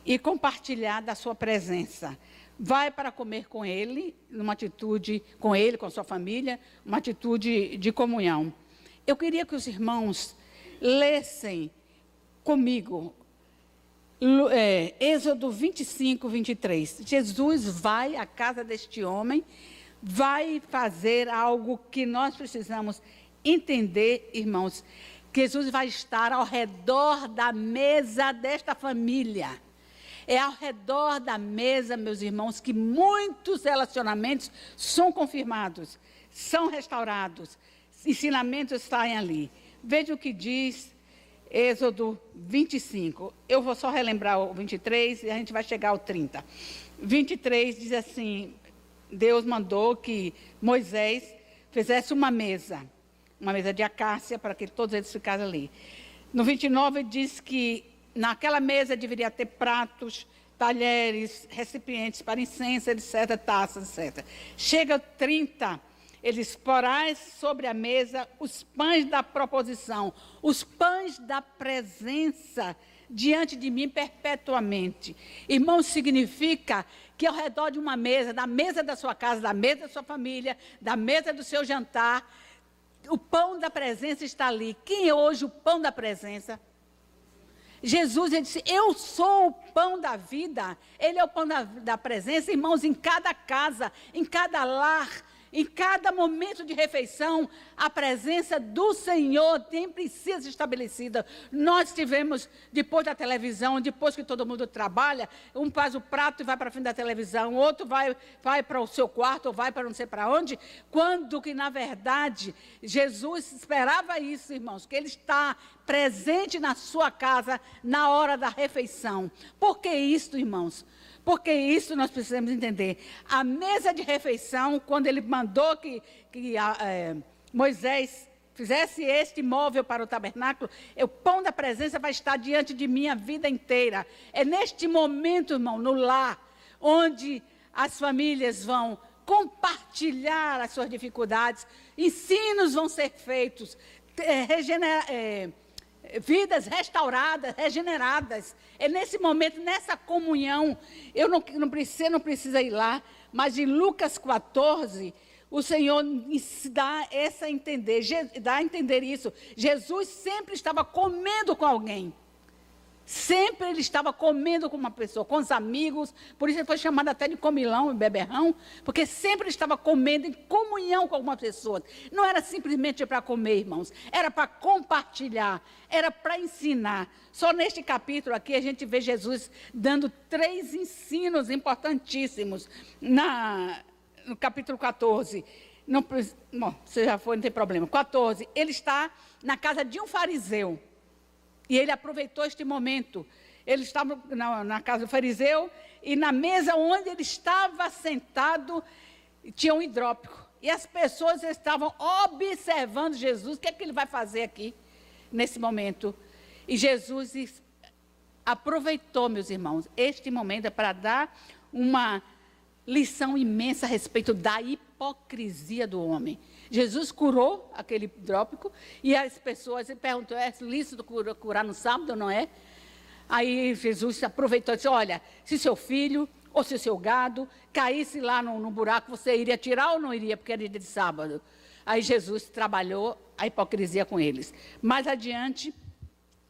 e compartilhar da sua presença. Vai para comer com ele, numa atitude, com ele, com a sua família, uma atitude de comunhão. Eu queria que os irmãos lessem comigo Êxodo 25, 23. Jesus vai à casa deste homem, vai fazer algo que nós precisamos entender, irmãos, que Jesus vai estar ao redor da mesa desta família. É ao redor da mesa, meus irmãos, que muitos relacionamentos são confirmados, são restaurados, ensinamentos saem ali. Veja o que diz Êxodo 25. Eu vou só relembrar o 23 e a gente vai chegar ao 30. 23 diz assim: Deus mandou que Moisés fizesse uma mesa de acácia, para que todos eles ficassem ali. No 29 diz que naquela mesa deveria ter pratos, talheres, recipientes para incenso, etc., taças, etc. Chega 30, eles porás sobre a mesa os pães da proposição, os pães da presença diante de mim perpetuamente. Irmãos, significa que ao redor de uma mesa, da mesa da sua casa, da mesa da sua família, da mesa do seu jantar, o pão da presença está ali. Quem é hoje o pão da presença? Jesus, ele disse: eu sou o pão da vida. Ele é o pão da presença, irmãos, em cada casa, em cada lar, Em cada momento de refeição, a presença do Senhor precisa ser estabelecida. Nós tivemos, depois da televisão, depois que todo mundo trabalha, um faz o prato e vai para frente da televisão, outro vai para o seu quarto, ou vai para não sei para onde, quando que, na verdade, Jesus esperava isso, irmãos, que Ele está presente na sua casa na hora da refeição. Por que isso, irmãos? Porque isso nós precisamos entender. A mesa de refeição, quando ele mandou que Moisés fizesse este móvel para o tabernáculo, o pão da presença vai estar diante de mim a vida inteira. É neste momento, irmão, no lar, onde as famílias vão compartilhar as suas dificuldades, ensinos vão ser feitos, vidas restauradas, regeneradas. É nesse momento, nessa comunhão, você não precisa ir lá, mas em Lucas 14, o Senhor dá a entender isso. Jesus sempre estava comendo com alguém. Sempre ele estava comendo com uma pessoa, com os amigos, por isso ele foi chamado até de comilão e beberrão, porque sempre ele estava comendo em comunhão com alguma pessoa. Não era simplesmente para comer, irmãos, era para compartilhar, era para ensinar. Só neste capítulo aqui a gente vê Jesus dando 3 ensinos importantíssimos. No capítulo 14, você já foi, não tem problema. 14, ele está na casa de um fariseu. E ele aproveitou este momento. Ele estava na casa do fariseu e na mesa onde ele estava sentado tinha um hidrópico. E as pessoas estavam observando Jesus. O que é que ele vai fazer aqui, nesse momento? E Jesus aproveitou, meus irmãos, este momento para dar uma lição imensa a respeito da hipocrisia do homem. Jesus curou aquele hidrópico e as pessoas perguntou, é lícito curar no sábado ou não é? Aí Jesus aproveitou e disse, olha, se seu filho ou se seu gado caísse lá no buraco, você iria tirar ou não iria, porque era dia de sábado? Aí Jesus trabalhou a hipocrisia com eles. Mais adiante,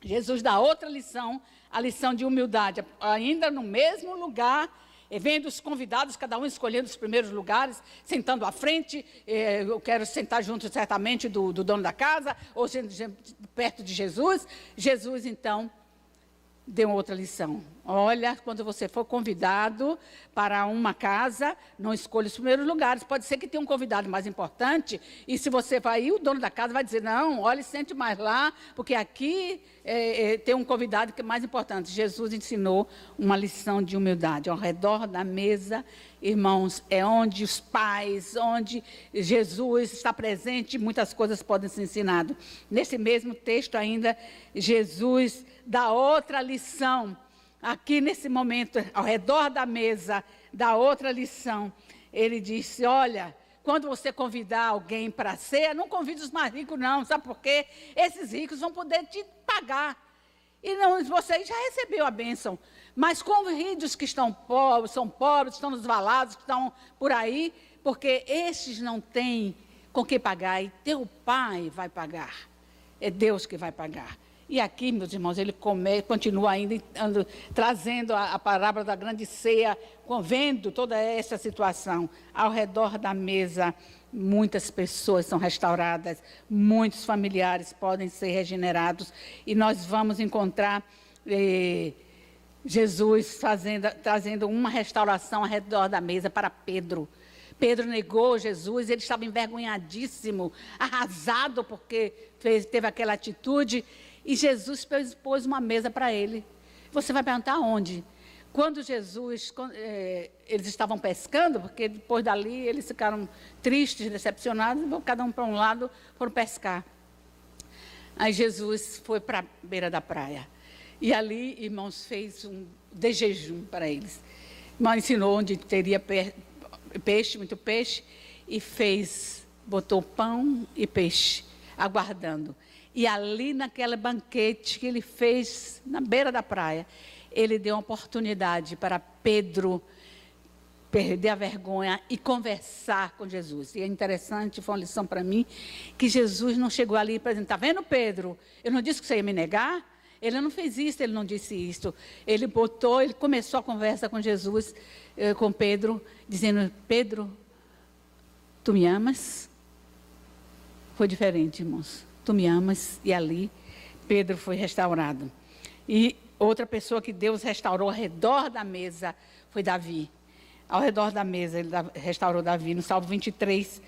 Jesus dá outra lição, a lição de humildade, ainda no mesmo lugar, vendo os convidados, cada um escolhendo os primeiros lugares, sentando à frente, eu quero sentar junto certamente do dono da casa, ou perto de Jesus. Jesus, então, deu outra lição. Olha, quando você for convidado para uma casa, não escolha os primeiros lugares. Pode ser que tenha um convidado mais importante, e se você vai ir, o dono da casa vai dizer, não, olha, sente mais lá, porque aqui tem um convidado que é mais importante. Jesus ensinou uma lição de humildade. Ao redor da mesa, irmãos, é onde os pais, onde Jesus está presente, muitas coisas podem ser ensinadas. Nesse mesmo texto ainda, Jesus dá outra lição. Aqui nesse momento, ao redor da mesa, dá outra lição. Ele disse, olha, quando você convidar alguém para a ceia, não convide os mais ricos não, sabe por quê? Esses ricos vão poder te pagar. E não, você já recebeu a bênção. Mas convide os que são pobres, estão nos valados, que estão por aí, porque estes não têm com que pagar, e teu pai vai pagar. É Deus que vai pagar. E aqui, meus irmãos, ele continua ainda trazendo a parábola da grande ceia, vendo toda essa situação. Ao redor da mesa, muitas pessoas são restauradas, muitos familiares podem ser regenerados, e nós vamos encontrar Jesus trazendo uma restauração ao redor da mesa para Pedro. Pedro negou Jesus, ele estava envergonhadíssimo, arrasado, porque teve aquela atitude. E Jesus pôs uma mesa para ele. Você vai perguntar onde? Quando eles estavam pescando, porque depois dali eles ficaram tristes, decepcionados, cada um para um lado, foram pescar. Aí Jesus foi para a beira da praia. E ali, irmãos, fez de jejum para eles. Mas ensinou onde teria peixe, muito peixe, e botou pão e peixe, aguardando. E ali naquele banquete que ele fez na beira da praia, ele deu uma oportunidade para Pedro perder a vergonha e conversar com Jesus. E é interessante, foi uma lição para mim, que Jesus não chegou ali para dizer, está vendo, Pedro? Eu não disse que você ia me negar? Ele não fez isso, ele não disse isso. Ele começou a conversa com Jesus, com Pedro, dizendo, Pedro, tu me amas? Foi diferente, irmãos. Tu me amas, e ali Pedro foi restaurado. E outra pessoa que Deus restaurou ao redor da mesa foi Davi. Ao redor da mesa ele restaurou Davi. No Salmo 23,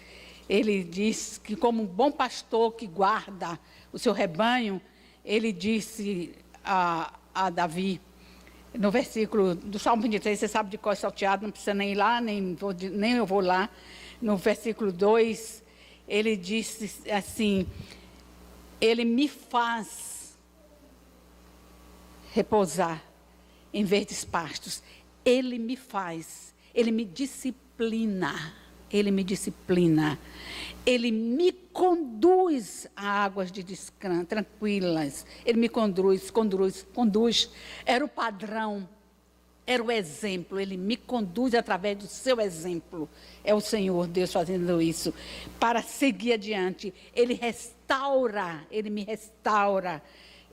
ele diz que como um bom pastor que guarda o seu rebanho, ele disse a Davi, no versículo do Salmo 23, você sabe de cor salteado, não precisa nem ir lá, nem eu vou lá. No versículo 2, ele disse assim, ele me faz repousar em verdes pastos. Ele me faz, ele me disciplina, ele me conduz a águas de descanso, tranquilas. Ele me conduz. Era o padrão, era o exemplo. Ele me conduz através do seu exemplo. É o Senhor Deus fazendo isso para seguir adiante. Ele me restaura,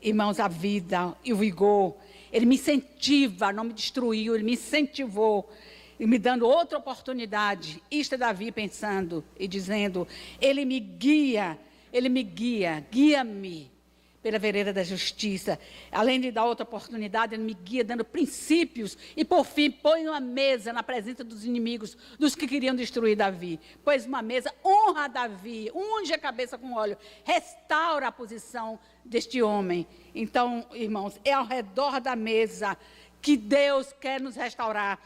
irmãos, a vida e o vigor. Ele me incentiva, não me destruiu, ele me incentivou. E me dando outra oportunidade. Isto é Davi pensando e dizendo, ele me guia, guia-me pela vereda da justiça. Além de dar outra oportunidade, ele me guia dando princípios. E por fim, põe uma mesa na presença dos inimigos, dos que queriam destruir Davi. Pôs uma mesa, honra Davi, unge a cabeça com óleo, restaura a posição deste homem. Então, irmãos, é ao redor da mesa que Deus quer nos restaurar.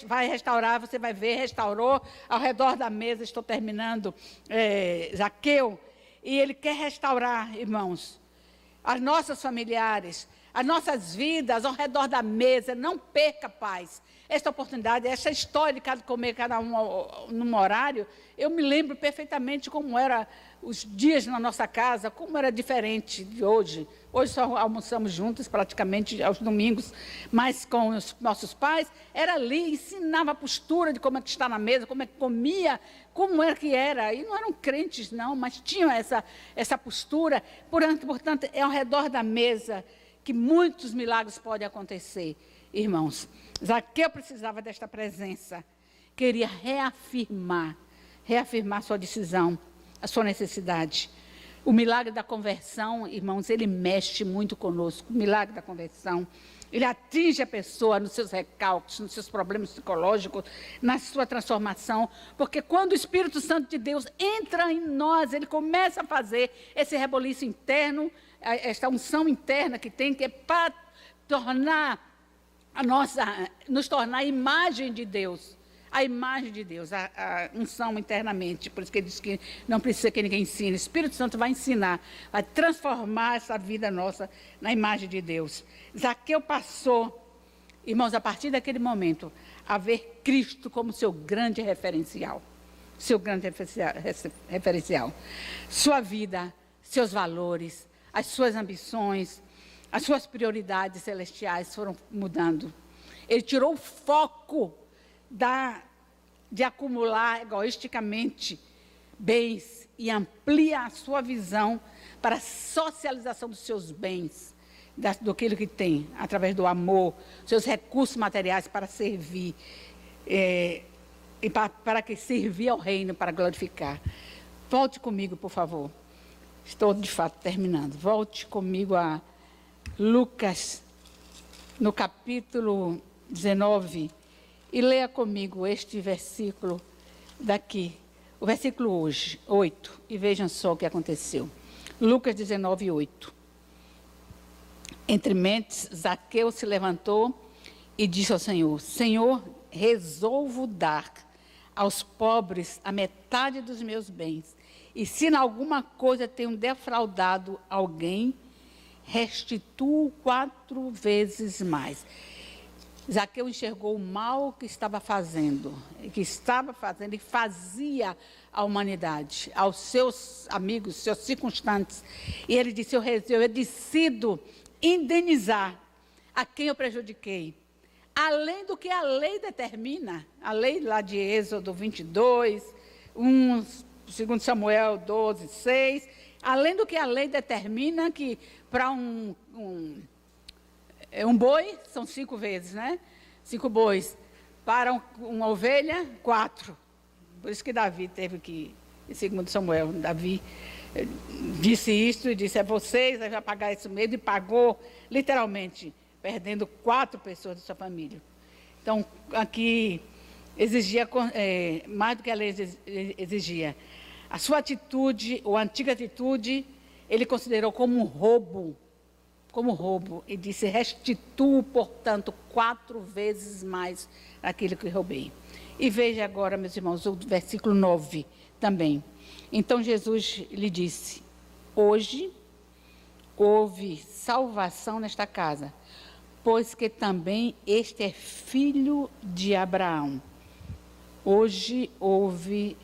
Vai restaurar, você vai ver, restaurou ao redor da mesa, estou terminando, Zaqueu, e ele quer restaurar, irmãos, as nossas familiares, as nossas vidas ao redor da mesa. Não perca, paz, esta oportunidade, essa história de comer cada um num horário. Eu me lembro perfeitamente como era os dias na nossa casa, como era diferente de hoje. Hoje só almoçamos juntos praticamente aos domingos, mas com os nossos pais, era ali, ensinava a postura de como é que está na mesa, como é que comia, como é que era. E não eram crentes não, mas tinham essa postura. Portanto, é ao redor da mesa que muitos milagres podem acontecer, irmãos. Zaqueu precisava desta presença, queria reafirmar sua decisão, a sua necessidade. O milagre da conversão, irmãos, ele mexe muito conosco. O milagre da conversão, ele atinge a pessoa nos seus recalques, nos seus problemas psicológicos, na sua transformação, porque quando o Espírito Santo de Deus entra em nós, ele começa a fazer esse reboliço interno, esta unção interna que é para nos tornar a imagem de Deus. A imagem de Deus, a unção internamente. Por isso que ele diz que não precisa que ninguém ensine. O Espírito Santo vai ensinar, vai transformar essa vida nossa na imagem de Deus. Zaqueu passou, irmãos, a partir daquele momento, a ver Cristo como seu grande referencial. Seu grande referencial. Sua vida, seus valores, as suas ambições, as suas prioridades celestiais foram mudando. Ele tirou o foco de acumular egoisticamente bens e amplia a sua visão para a socialização dos seus bens, daquilo que tem, através do amor, seus recursos materiais para servir, e para que servir ao reino, para glorificar. Volte comigo, por favor. Estou, de fato, terminando. Volte comigo a Lucas, no capítulo 19, e leia comigo este versículo daqui, o versículo 8, e vejam só o que aconteceu. Lucas 19, 8. Entre mentes, Zaqueu se levantou e disse ao Senhor: Senhor, resolvo dar aos pobres a metade dos meus bens, e se em alguma coisa tenho defraudado alguém, restituo 4 vezes mais. Zaqueu enxergou o mal que estava fazendo e fazia à humanidade, aos seus amigos, seus circunstantes. E ele disse: eu decido indenizar a quem eu prejudiquei, além do que a lei determina, a lei lá de Êxodo 22, 2 Samuel 12, 6, além do que a lei determina, que para um boi, são 5 vezes, né? 5 bois. Para uma ovelha, 4. Por isso que Davi teve que, em 2 Samuel, Davi disse isso e disse, vocês vão pagar esse medo, e pagou, literalmente, perdendo 4 pessoas da sua família. Então, aqui exigia, mais do que a lei exigia, a sua atitude, ou a antiga atitude, ele considerou como roubo, e disse, restituo, portanto, 4 vezes mais aquilo que roubei. E veja agora, meus irmãos, o versículo 9 também. Então Jesus lhe disse, hoje houve salvação nesta casa, pois que também este é filho de Abraão. Hoje houve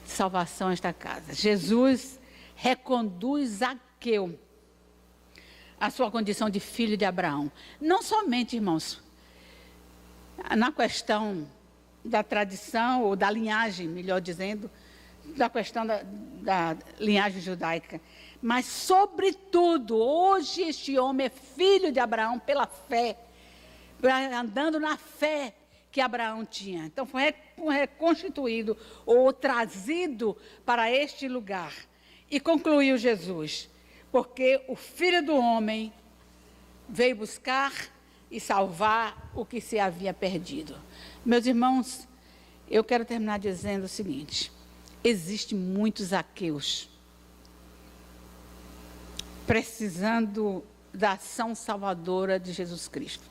salvação nesta casa. Jesus reconduz Zaqueu à sua condição de filho de Abraão. Não somente, irmãos, na questão da tradição, ou da linhagem, melhor dizendo, da questão da linhagem judaica, mas, sobretudo, hoje este homem é filho de Abraão pela fé, andando na fé que Abraão tinha. Então, foi reconstituído ou trazido para este lugar. E concluiu Jesus, porque o Filho do Homem veio buscar e salvar o que se havia perdido. Meus irmãos, eu quero terminar dizendo o seguinte, existem muitos Zaqueus precisando da ação salvadora de Jesus Cristo.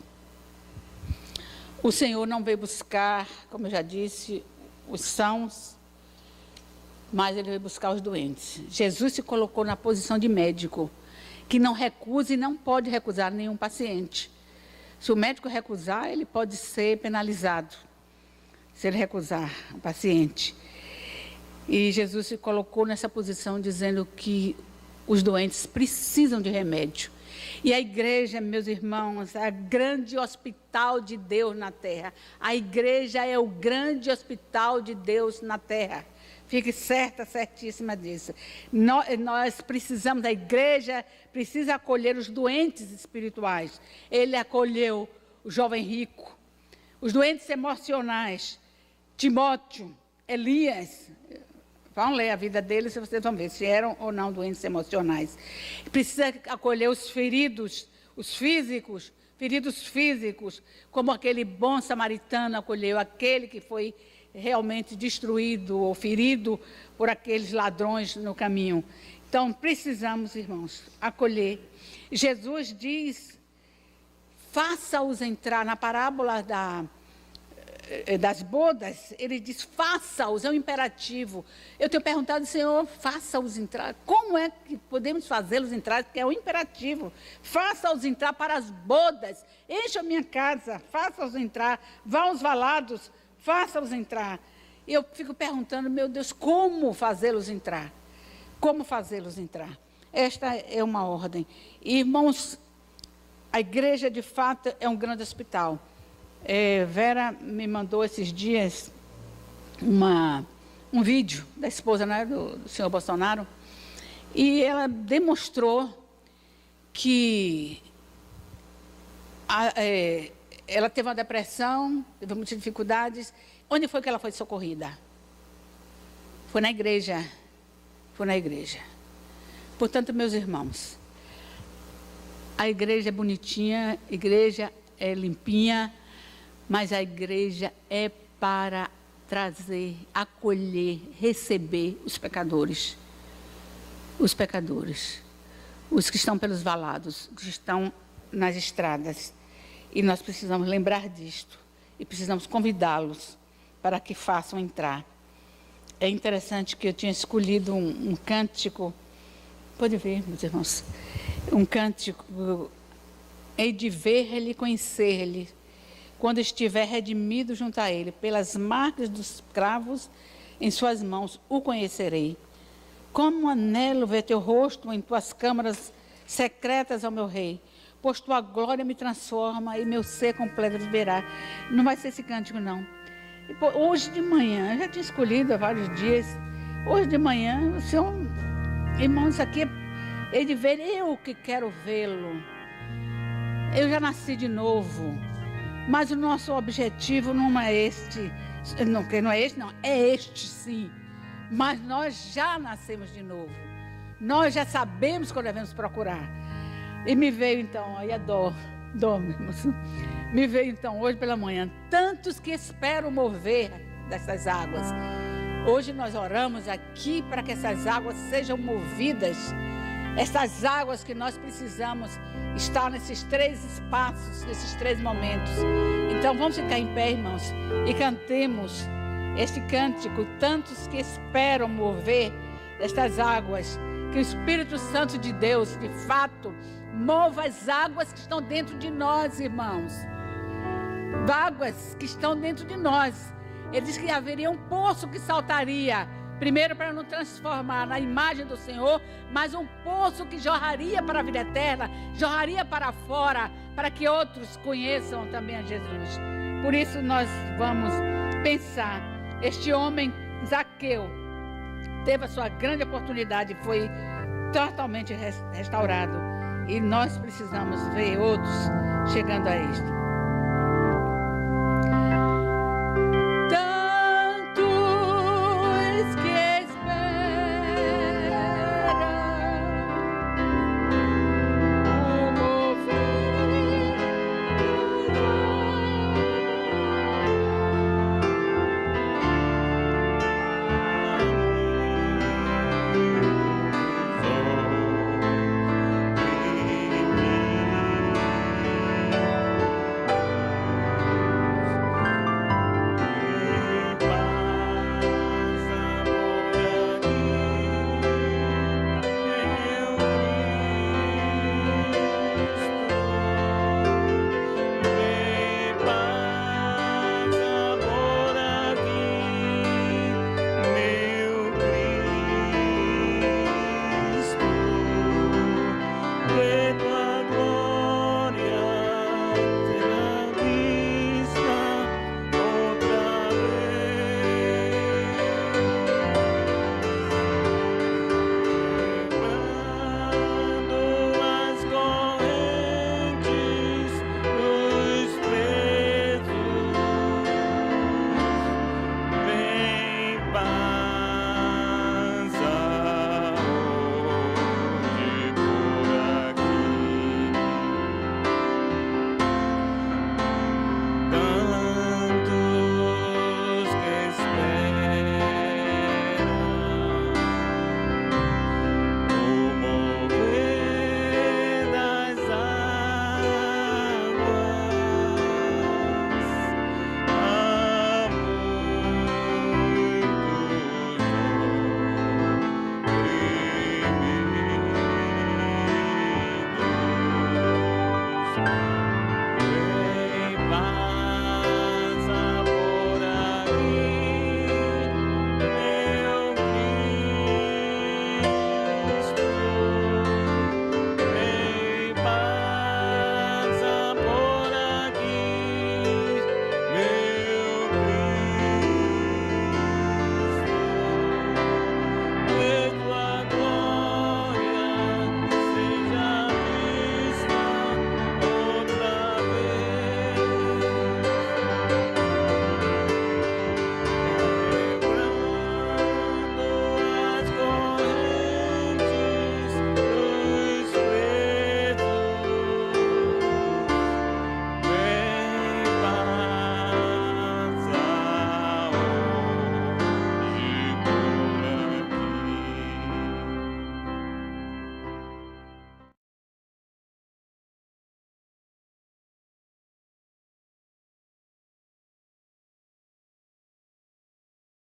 O Senhor não veio buscar, como eu já disse, os sãos, mas Ele veio buscar os doentes. Jesus se colocou na posição de médico, que não recusa e não pode recusar nenhum paciente. Se o médico recusar, ele pode ser penalizado, se ele recusar o paciente. E Jesus se colocou nessa posição dizendo que os doentes precisam de remédio. E a igreja, meus irmãos, é o grande hospital de Deus na terra. A igreja é o grande hospital de Deus na terra. Fique certíssima disso. Nós precisamos, a igreja precisa acolher os doentes espirituais. Ele acolheu o jovem rico, os doentes emocionais, Timóteo, Elias. Vão ler a vida deles e vocês vão ver se eram ou não doentes emocionais. Precisa acolher os feridos, os físicos, feridos físicos, como aquele bom samaritano acolheu aquele que foi realmente destruído ou ferido por aqueles ladrões no caminho. Então, precisamos, irmãos, acolher. Jesus diz, faça-os entrar, na parábola das bodas, ele diz, faça-os, é um imperativo. Eu tenho perguntado, Senhor, faça-os entrar. Como é que podemos fazê-los entrar? Porque é um imperativo. Faça-os entrar para as bodas. Encha a minha casa, faça-os entrar. Vá aos valados, faça-os entrar. E eu fico perguntando, meu Deus, como fazê-los entrar? Como fazê-los entrar? Esta é uma ordem. Irmãos, a igreja, de fato, é um grande hospital. Vera me mandou esses dias um vídeo da esposa, né, do senhor Bolsonaro, e ela demonstrou que ela teve uma depressão, teve muitas dificuldades. Onde foi que ela foi socorrida? Foi na igreja. Foi na igreja. Portanto, meus irmãos, a igreja é bonitinha, a igreja é limpinha, mas a igreja é para trazer, acolher, receber os pecadores. Os pecadores. Os que estão pelos valados, os que estão nas estradas. E nós precisamos lembrar disto. E precisamos convidá-los para que façam entrar. É interessante que eu tinha escolhido um cântico. Pode ver, meus irmãos. Um cântico. Hei de ver-lhe e conhecer-lhe, quando estiver redimido junto a ele, pelas marcas dos cravos em suas mãos, o conhecerei. Como anelo ver teu rosto em tuas câmaras secretas ao meu rei, pois tua glória me transforma e meu ser completo viverá. Não vai ser esse cântico, não. Hoje de manhã, eu já tinha escolhido há vários dias, hoje de manhã, o Senhor, irmãos, aqui é de ver, eu que quero vê-lo. Eu já nasci de novo. Mas o nosso objetivo não é este, que não é este, não, é este sim. Mas nós já nascemos de novo. Nós já sabemos que devemos procurar. E me veio então, aí a dó mesmo. Me veio então hoje pela manhã, tantos que esperam mover dessas águas. Hoje nós oramos aqui para que essas águas sejam movidas. Essas águas que nós precisamos estar nesses 3 espaços, nesses 3 momentos. Então vamos ficar em pé, irmãos, e cantemos este cântico. Tantos que esperam mover estas águas. Que o Espírito Santo de Deus, de fato, mova as águas que estão dentro de nós, irmãos. Águas que estão dentro de nós. Ele diz que haveria um poço que saltaria, primeiro para nos transformar na imagem do Senhor, mas um poço que jorraria para a vida eterna, jorraria para fora, para que outros conheçam também a Jesus. Por isso nós vamos pensar, este homem, Zaqueu, teve a sua grande oportunidade e foi totalmente restaurado. E nós precisamos ver outros chegando a isto.